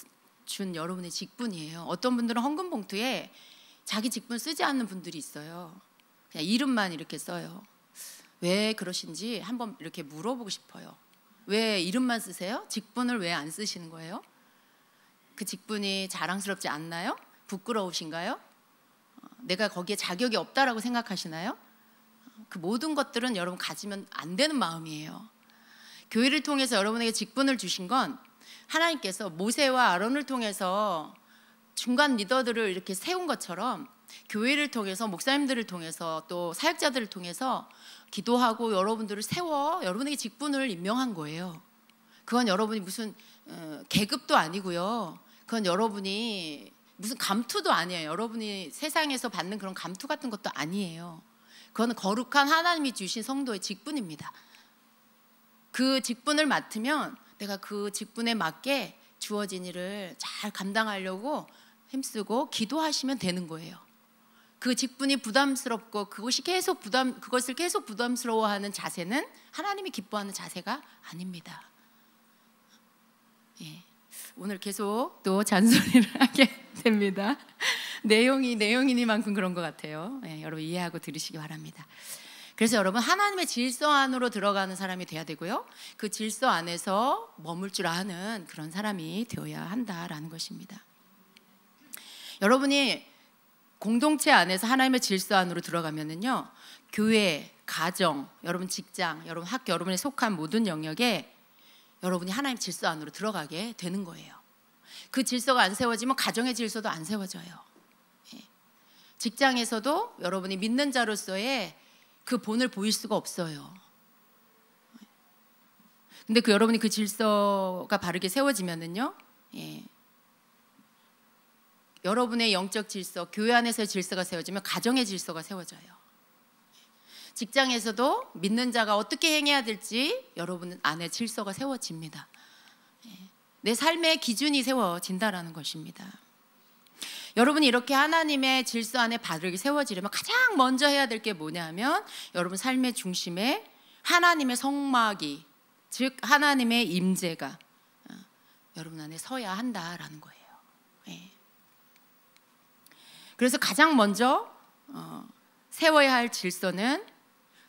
준 여러분의 직분이에요. 어떤 분들은 헌금 봉투에 자기 직분 쓰지 않는 분들이 있어요. 그냥 이름만 이렇게 써요. 왜 그러신지 한번 이렇게 물어보고 싶어요. 왜 이름만 쓰세요? 직분을 왜 안 쓰시는 거예요? 그 직분이 자랑스럽지 않나요? 부끄러우신가요? 내가 거기에 자격이 없다라고 생각하시나요? 그 모든 것들은 여러분 가지면 안 되는 마음이에요. 교회를 통해서 여러분에게 직분을 주신 건 하나님께서 모세와 아론을 통해서 중간 리더들을 이렇게 세운 것처럼 교회를 통해서, 목사님들을 통해서, 또 사역자들을 통해서 기도하고 여러분들을 세워 여러분에게 직분을 임명한 거예요. 그건 여러분이 무슨 계급도 아니고요. 그건 여러분이 무슨 감투도 아니에요. 여러분이 세상에서 받는 그런 감투 같은 것도 아니에요. 그건 거룩한 하나님이 주신 성도의 직분입니다. 그 직분을 맡으면 내가 그 직분에 맞게 주어진 일을 잘 감당하려고 힘쓰고 기도하시면 되는 거예요. 그 직분이 부담스럽고 그것을 계속 부담스러워하는 자세는 하나님이 기뻐하는 자세가 아닙니다. 오늘 계속 또 잔소리를 하게 됩니다. 내용이니만큼 그런 것 같아요. 여러분 이해하고 들으시기 바랍니다. 그래서 여러분, 하나님의 질서 안으로 들어가는 사람이 돼야 되고요, 그 질서 안에서 머물 줄 아는 그런 사람이 되어야 한다라는 것입니다. 여러분이 공동체 안에서 하나님의 질서 안으로 들어가면은요, 교회, 가정, 여러분 직장, 여러분 학교, 여러분이 속한 모든 영역에 여러분이 하나님 질서 안으로 들어가게 되는 거예요. 그 질서가 안 세워지면 가정의 질서도 안 세워져요. 직장에서도 여러분이 믿는 자로서의 그 본을 보일 수가 없어요. 근데 여러분이 그 질서가 바르게 세워지면은요, 여러분의 영적 질서, 교회 안에서의 질서가 세워지면 가정의 질서가 세워져요. 직장에서도 믿는 자가 어떻게 행해야 될지 여러분 안에 질서가 세워집니다. 내 삶의 기준이 세워진다라는 것입니다. 여러분이 이렇게 하나님의 질서 안에 바르게 세워지려면 가장 먼저 해야 될 게 뭐냐면, 여러분 삶의 중심에 하나님의 성막이, 즉 하나님의 임재가 여러분 안에 서야 한다라는 거예요. 그래서 가장 먼저 세워야 할 질서는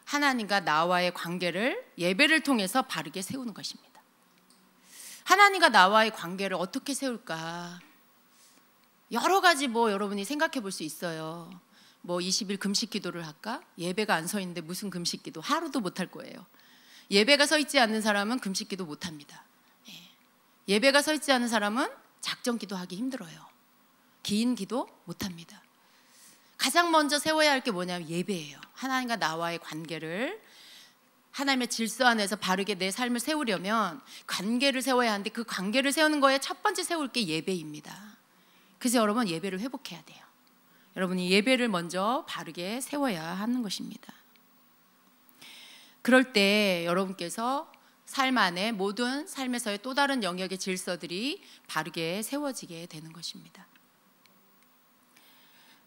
하나님과 나와의 관계를 예배를 통해서 바르게 세우는 것입니다. 하나님과 나와의 관계를 어떻게 세울까? 여러 가지 여러분이 생각해 볼 수 있어요. 20일 금식 기도를 할까? 예배가 안 서 있는데 무슨 금식 기도? 하루도 못 할 거예요. 예배가 서 있지 않는 사람은 금식 기도 못 합니다. 예배가 서 있지 않은 사람은 작정 기도하기 힘들어요. 긴 기도 못 합니다. 가장 먼저 세워야 할 게 뭐냐면 예배예요. 하나님과 나와의 관계를, 하나님의 질서 안에서 바르게 내 삶을 세우려면 관계를 세워야 하는데, 그 관계를 세우는 거에 첫 번째 세울 게 예배입니다. 그래서 여러분 예배를 회복해야 돼요. 여러분이 예배를 먼저 바르게 세워야 하는 것입니다. 그럴 때 여러분께서 삶 안에 모든 삶에서의 또 다른 영역의 질서들이 바르게 세워지게 되는 것입니다.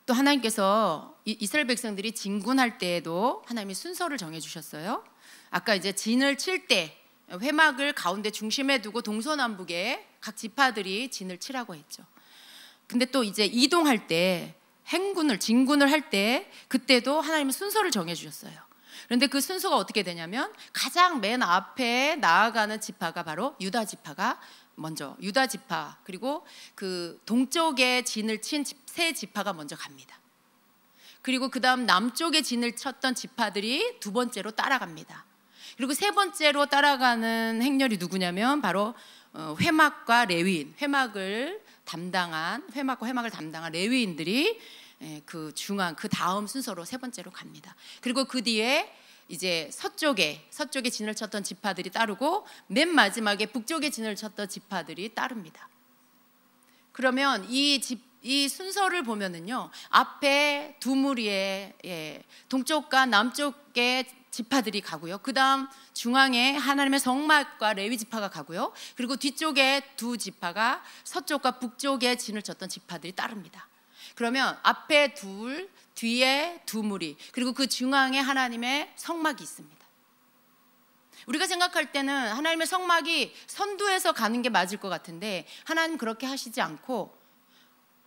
또 하나님께서 이스라엘 백성들이 진군할 때에도 하나님이 순서를 정해 주셨어요. 아까 이제 진을 칠 때 회막을 가운데 중심에 두고 동서남북에 각 지파들이 진을 치라고 했죠. 근데 또 이제 이동할 때 진군을 할 때 그때도 하나님은 순서를 정해 주셨어요. 그런데 그 순서가 어떻게 되냐면 가장 맨 앞에 나아가는 지파가 바로 유다 지파가 먼저, 유다 지파, 그리고 그 동쪽에 진을 친 세 지파가 먼저 갑니다. 그리고 그 다음 남쪽에 진을 쳤던 지파들이 두 번째로 따라갑니다. 그리고 세 번째로 따라가는 행렬이 누구냐면 바로 회막과 레위인, 회막을 담당한 레위인들이 그 중앙, 그 다음 순서로 세 번째로 갑니다. 그리고 그 뒤에 이제 서쪽에 진을 쳤던 지파들이 따르고 맨 마지막에 북쪽에 진을 쳤던 지파들이 따릅니다. 그러면 이 순서를 보면은요, 앞에 두 무리의 동쪽과 남쪽의 지파들이 가고요. 그 다음 중앙에 하나님의 성막과 레위 지파가 가고요. 그리고 뒤쪽에 두 지파가 서쪽과 북쪽에 진을 쳤던 지파들이 따릅니다. 그러면 앞에 둘, 뒤에 두 무리, 그리고 그 중앙에 하나님의 성막이 있습니다. 우리가 생각할 때는 하나님의 성막이 선두에서 가는 게 맞을 것 같은데 하나님 그렇게 하시지 않고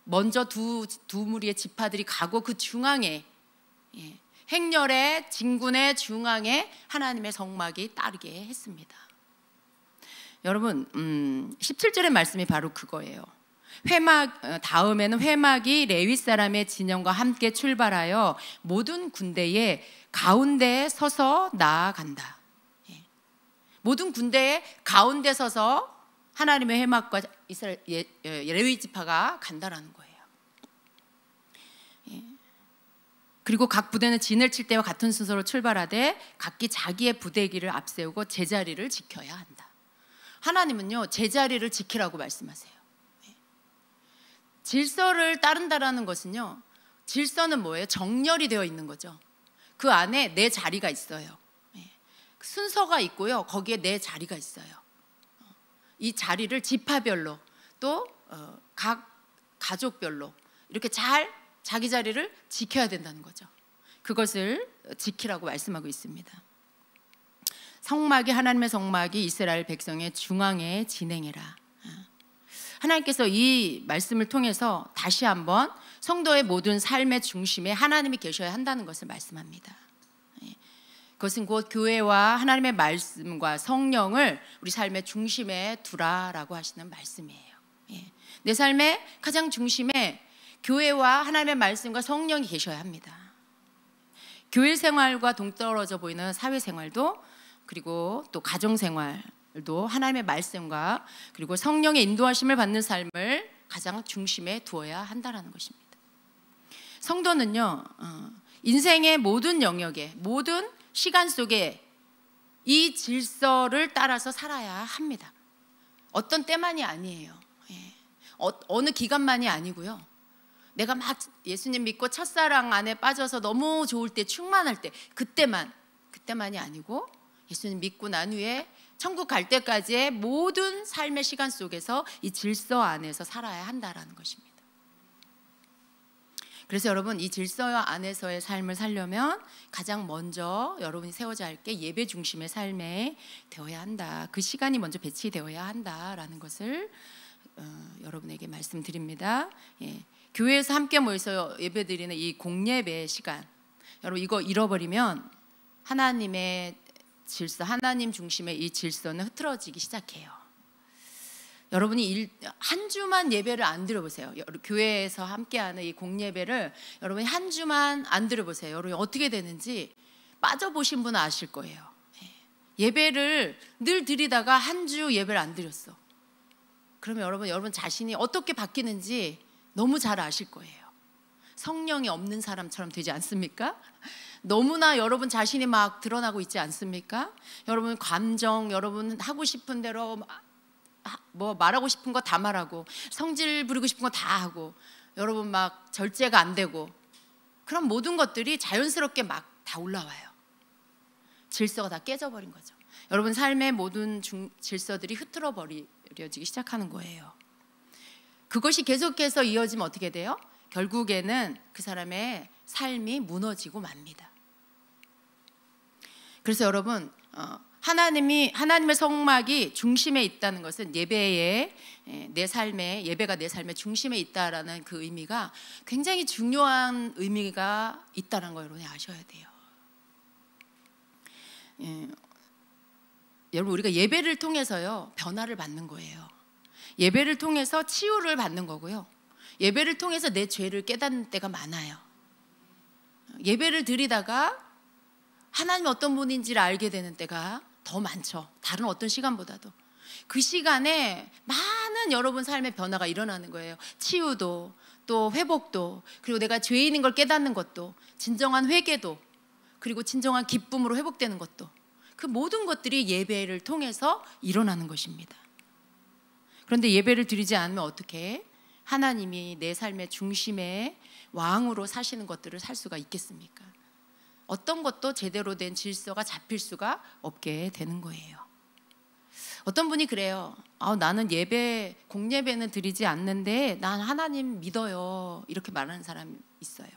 먼저 두 무리의 지파들이 가고 그 중앙에 행렬의 진군의 중앙에 하나님의 성막이 따르게 했습니다. 여러분 17절의 말씀이 바로 그거예요. 다음에는 회막이 레위 사람의 진영과 함께 출발하여 모든 군대의 가운데에 서서 나아간다. 모든 군대의 가운데 서서 하나님의 회막과 이스라엘 레위 지파가 간다라는 거예요. 그리고 각 부대는 진을 칠 때와 같은 순서로 출발하되 각기 자기의 부대기를 앞세우고 제자리를 지켜야 한다. 하나님은요, 제자리를 지키라고 말씀하세요. 질서를 따른다라는 것은요, 질서는 뭐예요? 정렬이 되어 있는 거죠. 그 안에 내 자리가 있어요. 순서가 있고요, 거기에 내 자리가 있어요. 이 자리를 지파별로 또 각 가족별로 이렇게 잘 자기 자리를 지켜야 된다는 거죠. 그것을 지키라고 말씀하고 있습니다. 하나님의 성막이 이스라엘 백성의 중앙에 진행해라. 하나님께서 이 말씀을 통해서 다시 한번 성도의 모든 삶의 중심에 하나님이 계셔야 한다는 것을 말씀합니다. 그것은 곧 교회와 하나님의 말씀과 성령을 우리 삶의 중심에 두라라고 하시는 말씀이에요. 내 삶의 가장 중심에 교회와 하나님의 말씀과 성령이 계셔야 합니다. 교회 생활과 동떨어져 보이는 사회 생활도, 그리고 또 가정 생활도 하나님의 말씀과 그리고 성령의 인도하심을 받는 삶을 가장 중심에 두어야 한다는 것입니다. 성도는요, 인생의 모든 영역에, 모든 시간 속에 이 질서를 따라서 살아야 합니다. 어떤 때만이 아니에요. 어느 기간만이 아니고요. 내가 막 예수님 믿고 첫사랑 안에 빠져서 너무 좋을 때, 충만할 때, 그때만이 아니고 예수님 믿고 난 후에 천국 갈 때까지의 모든 삶의 시간 속에서 이 질서 안에서 살아야 한다라는 것입니다. 그래서 여러분, 이 질서 안에서의 삶을 살려면 가장 먼저 여러분이 세워져야 할 게 예배 중심의 삶에 되어야 한다. 그 시간이 먼저 배치되어야 한다라는 것을 여러분에게 말씀드립니다. 교회에서 함께 모여서 예배드리는 이 공예배 시간, 여러분 이거 잃어버리면 하나님의 질서, 하나님 중심의 이 질서는 흐트러지기 시작해요. 여러분이 한 주만 예배를 안 드려보세요. 교회에서 함께하는 이 공예배를 여러분이 한 주만 안 드려보세요. 여러분이 어떻게 되는지 빠져보신 분은 아실 거예요. 예배를 늘 드리다가 한 주 예배를 안 드렸어. 그러면 여러분 자신이 어떻게 바뀌는지 너무 잘 아실 거예요. 성령이 없는 사람처럼 되지 않습니까? 너무나 여러분 자신이 막 드러나고 있지 않습니까? 여러분 감정, 여러분 하고 싶은 대로 뭐 말하고 싶은 거 다 말하고, 성질 부리고 싶은 거 다 하고, 여러분 막 절제가 안 되고, 그런 모든 것들이 자연스럽게 막 다 올라와요. 질서가 다 깨져버린 거죠. 여러분 삶의 모든 질서들이 흐트러 버려지기 시작하는 거예요. 그것이 계속해서 이어지면 어떻게 돼요? 결국에는 그 사람의 삶이 무너지고 맙니다. 그래서 여러분 하나님의 성막이 중심에 있다는 것은 예배가 내 삶의 중심에 있다라는 그 의미가 굉장히 중요한 의미가 있다는 걸 여러분이 아셔야 돼요. 여러분 우리가 예배를 통해서요 변화를 받는 거예요. 예배를 통해서 치유를 받는 거고요. 예배를 통해서 내 죄를 깨닫는 때가 많아요. 예배를 드리다가 하나님이 어떤 분인지를 알게 되는 때가 더 많죠. 다른 어떤 시간보다도. 그 시간에 많은 여러분 삶의 변화가 일어나는 거예요. 치유도 또 회복도, 그리고 내가 죄인인 걸 깨닫는 것도, 진정한 회개도, 그리고 진정한 기쁨으로 회복되는 것도, 그 모든 것들이 예배를 통해서 일어나는 것입니다. 그런데 예배를 드리지 않으면 어떻게 하나님이 내 삶의 중심에 왕으로 사시는 것들을 살 수가 있겠습니까? 어떤 것도 제대로 된 질서가 잡힐 수가 없게 되는 거예요. 어떤 분이 그래요. 나는 공예배는 드리지 않는데 난 하나님 믿어요. 이렇게 말하는 사람이 있어요.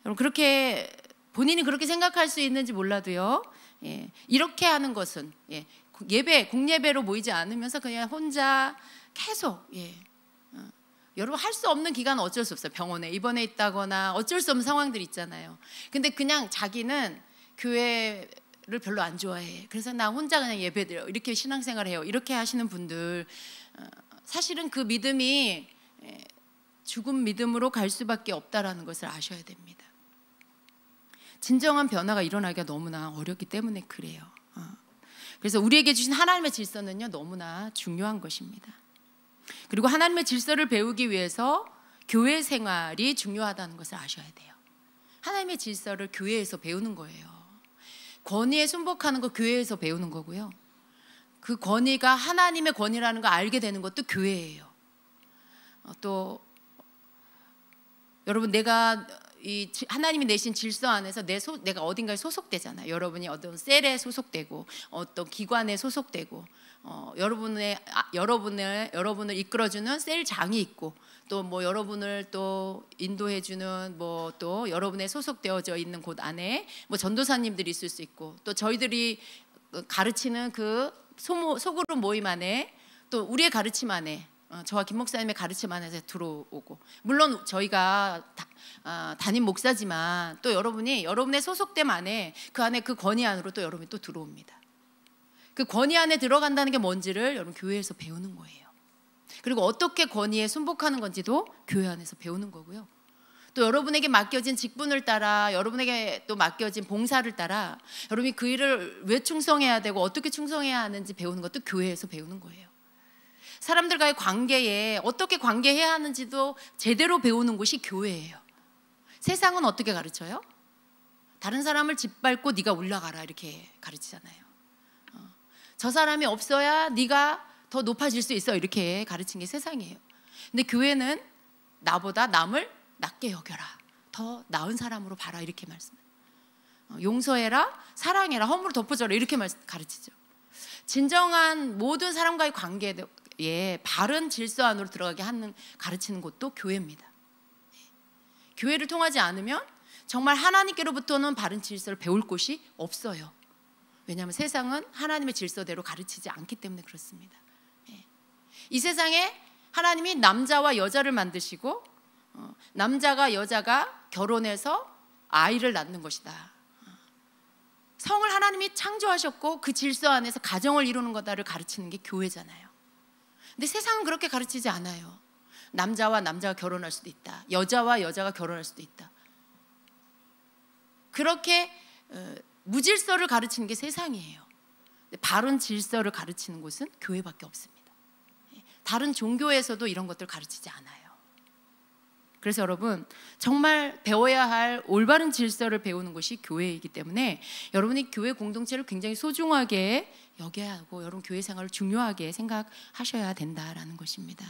여러분 그렇게 본인이 그렇게 생각할 수 있는지 몰라도요. 이렇게 하는 것은 공예배로 모이지 않으면서 그냥 혼자 계속 여러분 할 수 없는 기간은 어쩔 수 없어요. 병원에 입원해 있다거나 어쩔 수 없는 상황들이 있잖아요. 근데 그냥 자기는 교회를 별로 안 좋아해. 그래서 나 혼자 그냥 예배드려. 이렇게 신앙생활 해요. 이렇게 하시는 분들 사실은 그 믿음이 죽은 믿음으로 갈 수밖에 없다라는 것을 아셔야 됩니다. 진정한 변화가 일어나기가 너무나 어렵기 때문에 그래요. 그래서 우리에게 주신 하나님의 질서는요 너무나 중요한 것입니다. 그리고 하나님의 질서를 배우기 위해서 교회 생활이 중요하다는 것을 아셔야 돼요. 하나님의 질서를 교회에서 배우는 거예요. 권위에 순복하는 거 교회에서 배우는 거고요. 그 권위가 하나님의 권위라는 걸 알게 되는 것도 교회예요. 또 여러분 내가 이 하나님이 내신 질서 안에서 내가 어딘가에 소속되잖아요. 여러분이 어떤 셀에 소속되고 어떤 기관에 소속되고 여러분을 이끌어주는 셀장이 있고 또 뭐 여러분을 또 인도해주는 뭐 또 여러분의 소속되어져 있는 곳 안에 뭐 전도사님들이 있을 수 있고 또 저희들이 가르치는 그 소그룹 모임 안에 또 우리의 가르침 안에 저와 김 목사님의 가르침 안에서 들어오고 물론 저희가 담임 목사지만 또 여러분의 소속됨 안에 그 안에 그 권위 안으로 또 여러분이 또 들어옵니다. 그 권위 안에 들어간다는 게 뭔지를 여러분 교회에서 배우는 거예요. 그리고 어떻게 권위에 순복하는 건지도 교회 안에서 배우는 거고요. 또 여러분에게 맡겨진 직분을 따라 여러분에게 또 맡겨진 봉사를 따라 여러분이 그 일을 왜 충성해야 되고 어떻게 충성해야 하는지 배우는 것도 교회에서 배우는 거예요. 사람들과의 관계에 어떻게 관계해야 하는지도 제대로 배우는 곳이 교회예요. 세상은 어떻게 가르쳐요? 다른 사람을 짓밟고 네가 올라가라 이렇게 가르치잖아요. 저 사람이 없어야 네가 더 높아질 수 있어 이렇게 가르친 게 세상이에요. 근데 교회는 나보다 남을 낮게 여겨라, 더 나은 사람으로 봐라 이렇게 말씀해요. 용서해라, 사랑해라, 허물을 덮어줘라 이렇게 가르치죠. 진정한 모든 사람과의 관계에 바른 질서 안으로 들어가게 가르치는 곳도 교회입니다. 교회를 통하지 않으면 정말 하나님께로부터는 바른 질서를 배울 곳이 없어요. 왜냐하면 세상은 하나님의 질서대로 가르치지 않기 때문에 그렇습니다. 이 세상에 하나님이 남자와 여자를 만드시고 남자가 여자가 결혼해서 아이를 낳는 것이다. 성을 하나님이 창조하셨고 그 질서 안에서 가정을 이루는 거다를 가르치는 게 교회잖아요. 근데 세상은 그렇게 가르치지 않아요. 남자와 남자가 결혼할 수도 있다. 여자와 여자가 결혼할 수도 있다. 그렇게 무질서를 가르치는 게 세상이에요. 바른 질서를 가르치는 곳은 교회밖에 없습니다. 다른 종교에서도 이런 것들을 가르치지 않아요. 그래서 여러분 정말 배워야 할 올바른 질서를 배우는 것이 교회이기 때문에 여러분이 교회 공동체를 굉장히 소중하게 여겨야 하고 여러분 교회 생활을 중요하게 생각하셔야 된다라는 것입니다.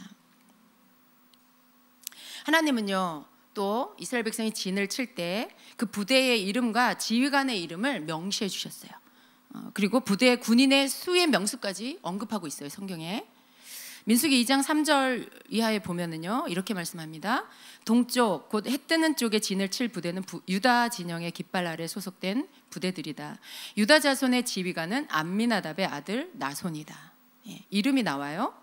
하나님은요 또 이스라엘 백성이 진을 칠 때 그 부대의 이름과 지휘관의 이름을 명시해 주셨어요. 그리고 부대 군인의 수의 명수까지 언급하고 있어요, 성경에. 민수기 2장 3절 이하에 보면은요, 이렇게 말씀합니다. 동쪽 곧 해 뜨는 쪽에 진을 칠 부대는 유다 진영의 깃발 아래 소속된 부대들이다. 유다 자손의 지휘관은 암미나답의 아들 나손이다. 예, 이름이 나와요.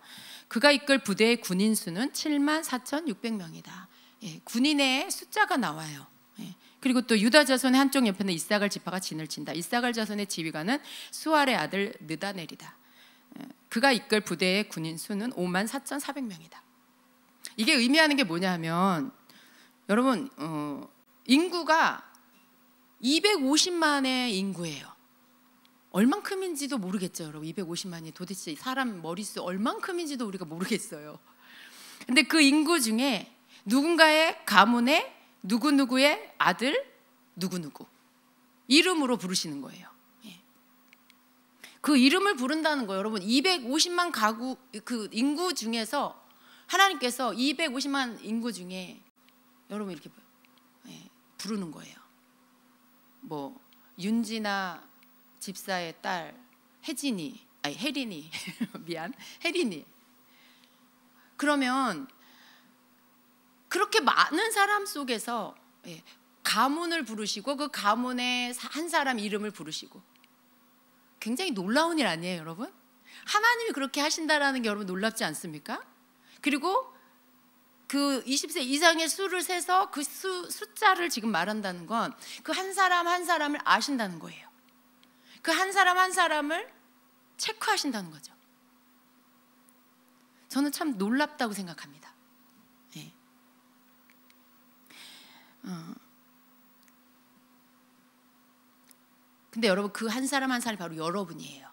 그가 이끌 부대의 군인 수는 74,600명이다. 예, 군인의 숫자가 나와요. 예, 그리고 또 유다 자손의 한쪽 옆에는 이사갈 지파가 진을 친다. 이사갈 자손의 지휘관은 수알의 아들 느다넬이다. 그가 이끌 부대의 군인 수는 54,400명이다. 이게 의미하는 게 뭐냐 하면, 여러분, 인구가 250만의 인구예요. 얼만큼인지도 모르겠죠, 여러분. 250만이 도대체 사람 머릿수 얼만큼인지도 우리가 모르겠어요. 근데 그 인구 중에 누군가의 가문의 누구누구의 아들 누구누구 이름으로 부르시는 거예요. 그 이름을 부른다는 거예요. 여러분, 250만 가구 그 인구 중에서 하나님께서 250만 인구 중에 여러분 이렇게 부르는 거예요. 뭐 윤지나 집사의 딸 혜린이 미안, 혜린이. 그러면 그렇게 많은 사람 속에서 가문을 부르시고 그 가문의 한 사람 이름을 부르시고, 굉장히 놀라운 일 아니에요, 여러분? 하나님이 그렇게 하신다라는 게 여러분 놀랍지 않습니까? 그리고 그 20세 이상의 수를 세서 그 숫자를 지금 말한다는 건 그 한 사람 한 사람을 아신다는 거예요. 그 한 사람 한 사람을 체크하신다는 거죠. 저는 참 놀랍다고 생각합니다. 네. 근데 여러분, 그 한 사람 한 사람이 바로 여러분이에요.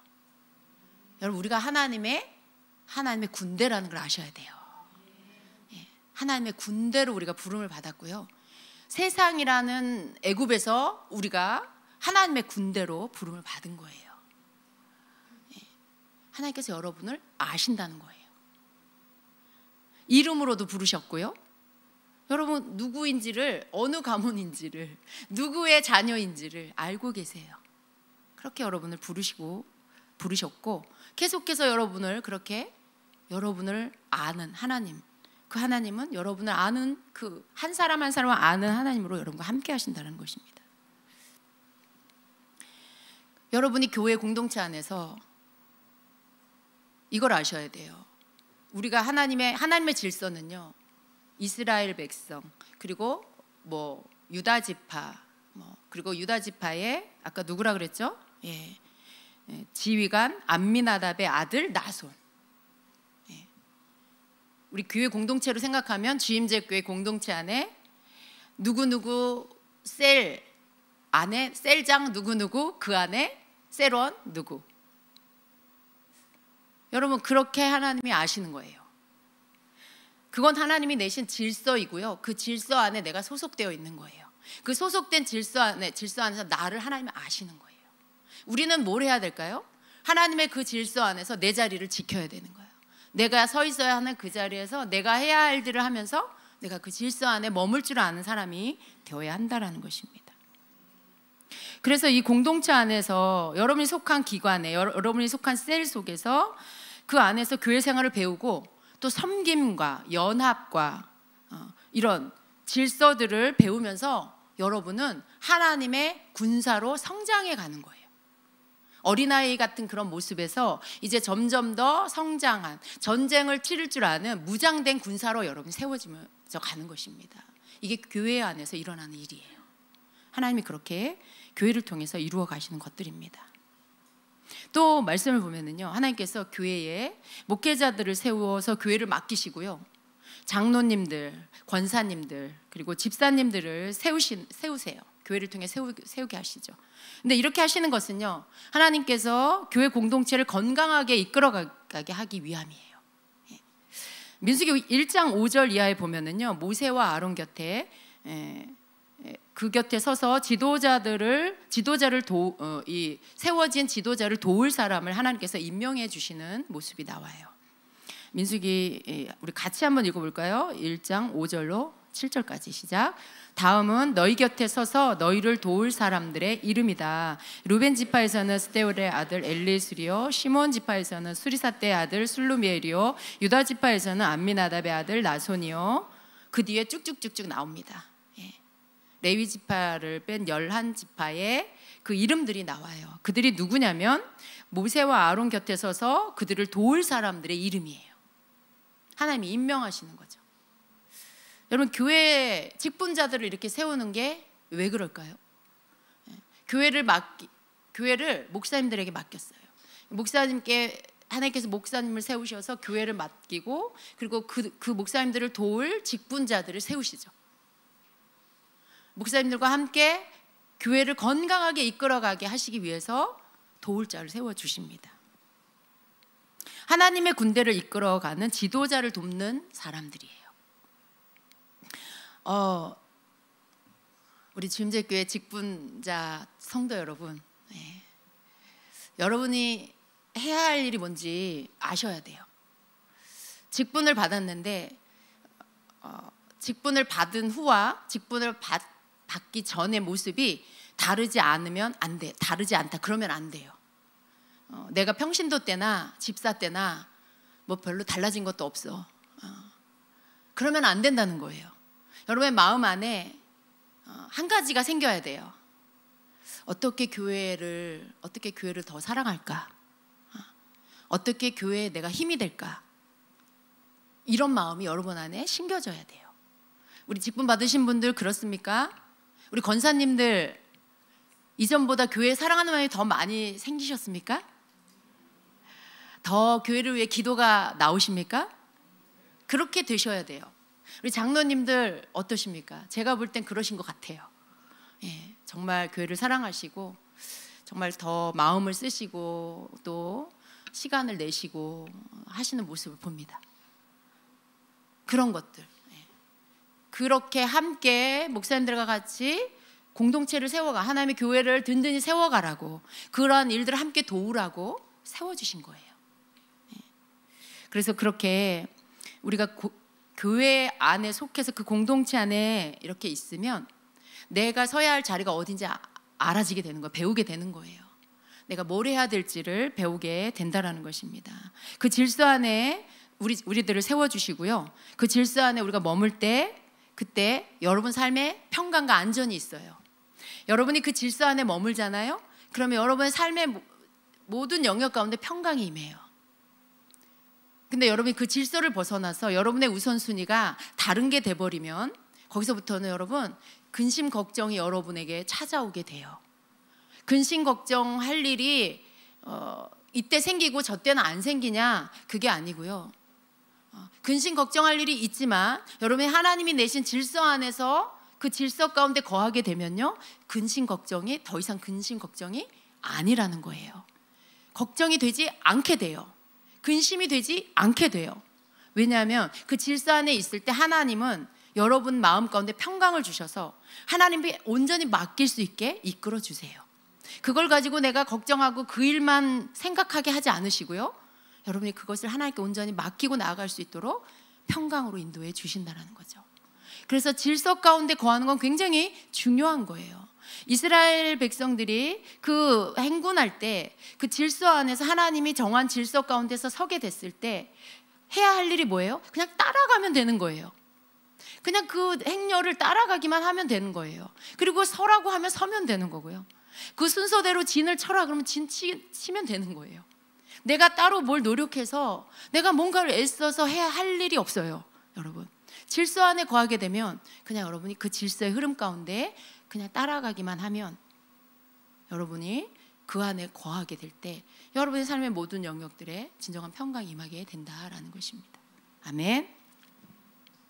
여러분, 우리가 하나님의 군대라는 걸 아셔야 돼요. 예, 하나님의 군대로 우리가 부름을 받았고요. 세상이라는 애굽에서 우리가 하나님의 군대로 부름을 받은 거예요. 예, 하나님께서 여러분을 아신다는 거예요. 이름으로도 부르셨고요. 여러분, 누구인지를, 어느 가문인지를, 누구의 자녀인지를 알고 계세요. 그렇게 여러분을 부르셨고, 계속해서 여러분을 그렇게 여러분을 아는 하나님, 그 하나님은 여러분을 아는 그 한 사람 한 사람을 아는 하나님으로 여러분과 함께 하신다는 것입니다. 여러분이 교회 공동체 안에서 이걸 아셔야 돼요. 우리가 하나님의 질서는요, 이스라엘 백성, 그리고 뭐 유다 지파, 그리고 유다 지파의 아까 누구라 그랬죠? 지휘관 암미나답의 아들 나손. 우리 교회 공동체로 생각하면 주임제 교회 공동체 안에 누구누구 셀 안에 셀장 누구누구, 그 안에 셀원 누구. 여러분, 그렇게 하나님이 아시는 거예요. 그건 하나님이 내신 질서이고요. 그 질서 안에 내가 소속되어 있는 거예요. 그 소속된 질서 안에서 나를 하나님이 아시는 거예요. 우리는 뭘 해야 될까요? 하나님의 그 질서 안에서 내 자리를 지켜야 되는 거예요. 내가 서 있어야 하는 그 자리에서 내가 해야 할 일을 하면서 내가 그 질서 안에 머물 줄 아는 사람이 되어야 한다라는 것입니다. 그래서 이 공동체 안에서 여러분이 속한 기관에, 여러분이 속한 셀 속에서 그 안에서 교회 생활을 배우고 또 섬김과 연합과 이런 질서들을 배우면서 여러분은 하나님의 군사로 성장해 가는 거예요. 어린아이 같은 그런 모습에서 이제 점점 더 성장한, 전쟁을 치를 줄 아는 무장된 군사로 여러분이 세워지면서 가는 것입니다. 이게 교회 안에서 일어나는 일이에요. 하나님이 그렇게 교회를 통해서 이루어 가시는 것들입니다. 또 말씀을 보면은요, 하나님께서 교회에 목회자들을 세워서 교회를 맡기시고요, 장로님들, 권사님들, 그리고 집사님들을 세우세요. 교회를 통해 세우게 하시죠. 근데 이렇게 하시는 것은요, 하나님께서 교회 공동체를 건강하게 이끌어가게 하기 위함이에요. 민수기 1장 5절 이하에 보면은요, 모세와 아론 곁에 그 곁에 서서 이 세워진 지도자를 도울 사람을 하나님께서 임명해 주시는 모습이 나와요. 민수기 우리 같이 한번 읽어볼까요? 1장 5절로 7절까지 시작. 다음은 너희 곁에 서서 너희를 도울 사람들의 이름이다. 루벤 지파에서는 스데울의 아들 엘리수리요, 시몬 지파에서는 수리사떼의 아들 술루미엘이요, 유다 지파에서는 암미나답의 아들 나손이요. 그 뒤에 쭉쭉쭉쭉 나옵니다. 레위 지파를 뺀 11지파의 그 이름들이 나와요. 그들이 누구냐면 모세와 아론 곁에 서서 그들을 도울 사람들의 이름이에요. 하나님이 임명하시는 거죠. 여러분, 교회 직분자들을 이렇게 세우는 게 왜 그럴까요? 교회를 목사님들에게 맡겼어요. 목사님께 하나님께서 목사님을 세우셔서 교회를 맡기고, 그리고 그 목사님들을 도울 직분자들을 세우시죠. 목사님들과 함께 교회를 건강하게 이끌어가게 하시기 위해서 도울 자를 세워주십니다. 하나님의 군대를 이끌어가는 지도자를 돕는 사람들이에요. 우리 주임제교회 직분자 성도 여러분, 여러분이 해야 할 일이 뭔지 아셔야 돼요. 직분을 받았는데 직분을 받은 후와 직분을 받기 전의 모습이 다르지 않으면 안 돼. 다르지 않다 그러면 안 돼요. 내가 평신도 때나 집사 때나 뭐 별로 달라진 것도 없어. 그러면 안 된다는 거예요. 여러분의 마음 안에 한 가지가 생겨야 돼요. 어떻게 교회를 더 사랑할까? 어떻게 교회에 내가 힘이 될까? 이런 마음이 여러분 안에 심겨져야 돼요. 우리 직분 받으신 분들 그렇습니까? 우리 권사님들 이전보다 교회 사랑하는 마음이 더 많이 생기셨습니까? 더 교회를 위해 기도가 나오십니까? 그렇게 되셔야 돼요. 우리 장로님들 어떠십니까? 제가 볼 땐 그러신 것 같아요. 정말 교회를 사랑하시고 정말 더 마음을 쓰시고 또 시간을 내시고 하시는 모습을 봅니다. 그런 것들, 그렇게 함께 목사님들과 같이 공동체를 세워가, 하나님의 교회를 든든히 세워가라고, 그러한 일들을 함께 도우라고 세워주신 거예요. 그래서 그렇게 우리가 교회 안에 속해서 그 공동체 안에 이렇게 있으면 내가 서야 할 자리가 어딘지 알아지게 되는 거예요. 배우게 되는 거예요. 내가 뭘 해야 될지를 배우게 된다라는 것입니다. 그 질서 안에 우리들을 세워주시고요. 그 질서 안에 우리가 머물 때 그때 여러분 삶에 평강과 안전이 있어요. 여러분이 그 질서 안에 머물잖아요. 그러면 여러분의 삶의 모든 영역 가운데 평강이 임해요. 근데 여러분이 그 질서를 벗어나서 여러분의 우선순위가 다른 게 돼버리면 거기서부터는 여러분 근심 걱정이 여러분에게 찾아오게 돼요. 근심 걱정할 일이 이때 생기고 저 때는 안 생기냐, 그게 아니고요. 근심 걱정할 일이 있지만 여러분이 하나님이 내신 질서 안에서 그 질서 가운데 거하게 되면요, 근심 걱정이 더 이상 근심 걱정이 아니라는 거예요. 걱정이 되지 않게 돼요. 근심이 되지 않게 돼요. 왜냐하면 그 질서 안에 있을 때 하나님은 여러분 마음 가운데 평강을 주셔서 하나님께 온전히 맡길 수 있게 이끌어 주세요. 그걸 가지고 내가 걱정하고 그 일만 생각하게 하지 않으시고요, 여러분이 그것을 하나님께 온전히 맡기고 나아갈 수 있도록 평강으로 인도해 주신다는 거죠. 그래서 질서 가운데 거하는 건 굉장히 중요한 거예요. 이스라엘 백성들이 그 행군할 때 그 질서 안에서 하나님이 정한 질서 가운데서 서게 됐을 때 해야 할 일이 뭐예요? 그냥 따라가면 되는 거예요. 그냥 그 행렬을 따라가기만 하면 되는 거예요. 그리고 서라고 하면 서면 되는 거고요. 그 순서대로 진을 쳐라 그러면 진 치면 되는 거예요. 내가 따로 뭘 노력해서 내가 뭔가를 애써서 해야 할 일이 없어요. 여러분, 질서 안에 거하게 되면 그냥 여러분이 그 질서의 흐름 가운데 그냥 따라가기만 하면 여러분이 그 안에 거하게 될 때 여러분의 삶의 모든 영역들에 진정한 평강이 임하게 된다라는 것입니다. 아멘.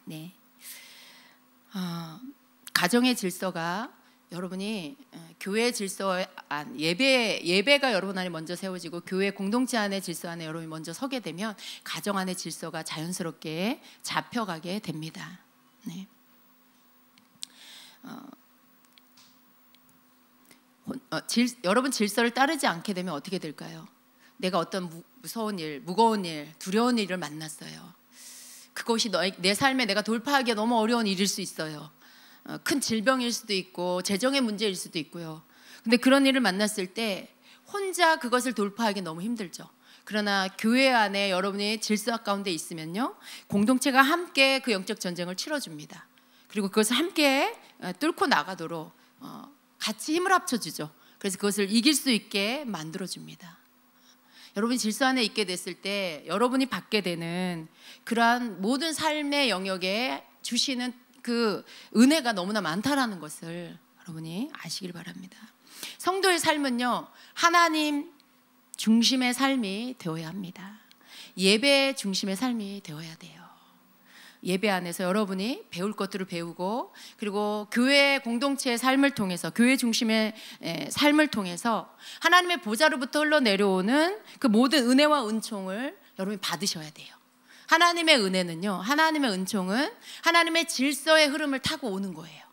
네. 가정의 질서가 여러분이 교회 질서 안, 예배가 여러분 안에 먼저 세워지고 교회 공동체 안의 질서 안에 여러분이 먼저 서게 되면 가정 안의 질서가 자연스럽게 잡혀가게 됩니다. 네. 여러분 질서를 따르지 않게 되면 어떻게 될까요? 내가 어떤 무서운 일, 무거운 일, 두려운 일을 만났어요. 그것이 내 삶에 내가 돌파하기가 너무 어려운 일일 수 있어요. 큰 질병일 수도 있고 재정의 문제일 수도 있고요. 근데 그런 일을 만났을 때 혼자 그것을 돌파하기 너무 힘들죠. 그러나 교회 안에 여러분이 질서 가운데 있으면요, 공동체가 함께 그 영적 전쟁을 치러줍니다. 그리고 그것을 함께 뚫고 나가도록 같이 힘을 합쳐주죠. 그래서 그것을 이길 수 있게 만들어줍니다. 여러분이 질서 안에 있게 됐을 때 여러분이 받게 되는 그러한 모든 삶의 영역에 주시는 그 은혜가 너무나 많다라는 것을 여러분이 아시길 바랍니다. 성도의 삶은요, 하나님 중심의 삶이 되어야 합니다. 예배 중심의 삶이 되어야 돼요. 예배 안에서 여러분이 배울 것들을 배우고, 그리고 교회 공동체의 삶을 통해서, 교회 중심의 삶을 통해서 하나님의 보좌로부터 흘러내려오는 그 모든 은혜와 은총을 여러분이 받으셔야 돼요. 하나님의 은혜는요, 하나님의 은총은 하나님의 질서의 흐름을 타고 오는 거예요.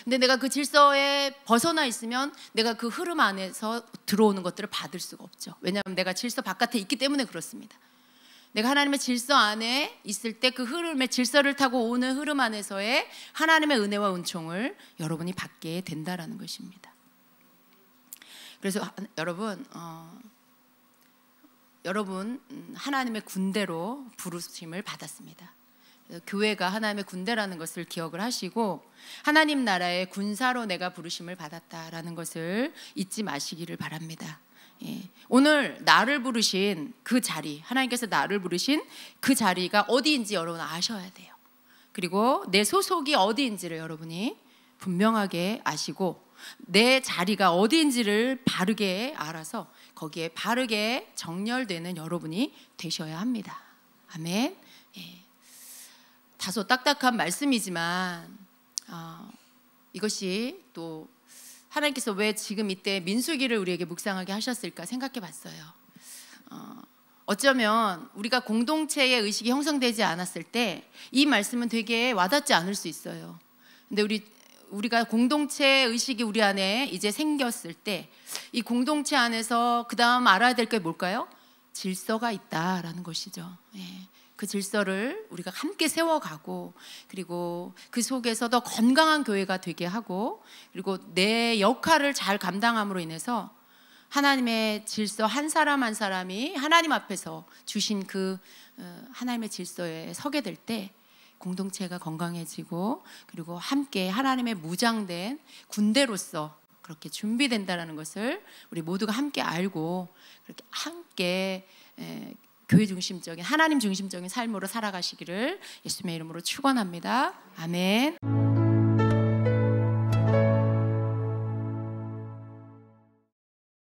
근데 내가 그 질서에 벗어나 있으면 내가 그 흐름 안에서 들어오는 것들을 받을 수가 없죠. 왜냐하면 내가 질서 바깥에 있기 때문에 그렇습니다. 내가 하나님의 질서 안에 있을 때 그 흐름의 질서를 타고 오는 흐름 안에서의 하나님의 은혜와 은총을 여러분이 받게 된다라는 것입니다. 그래서 여러분 하나님의 군대로 부르심을 받았습니다. 교회가 하나님의 군대라는 것을 기억을 하시고, 하나님 나라의 군사로 내가 부르심을 받았다라는 것을 잊지 마시기를 바랍니다. 오늘 나를 부르신 그 자리, 하나님께서 나를 부르신 그 자리가 어디인지 여러분 아셔야 돼요. 그리고 내 소속이 어디인지를 여러분이 분명하게 아시고, 내 자리가 어디인지를 바르게 알아서 거기에 바르게 정렬되는 여러분이 되셔야 합니다. 아멘. 다소 딱딱한 말씀이지만 이것이 또 하나님께서 왜 지금 이때 민수기를 우리에게 묵상하게 하셨을까 생각해 봤어요. 어쩌면 우리가 공동체의 의식이 형성되지 않았을 때 이 말씀은 되게 와닿지 않을 수 있어요. 근데 우리가 공동체 의식이 우리 안에 이제 생겼을 때 이 공동체 안에서 그 다음 알아야 될 게 뭘까요? 질서가 있다라는 것이죠. 그 질서를 우리가 함께 세워가고, 그리고 그 속에서 더 건강한 교회가 되게 하고, 그리고 내 역할을 잘 감당함으로 인해서 하나님의 질서 한 사람 한 사람이 하나님 앞에서 주신 그 하나님의 질서에 서게 될 때 공동체가 건강해지고, 그리고 함께 하나님의 무장된 군대로서 그렇게 준비된다는 것을 우리 모두가 함께 알고, 그렇게 함께 교회 중심적인, 하나님 중심적인 삶으로 살아가시기를 예수님의 이름으로 축원합니다. 아멘.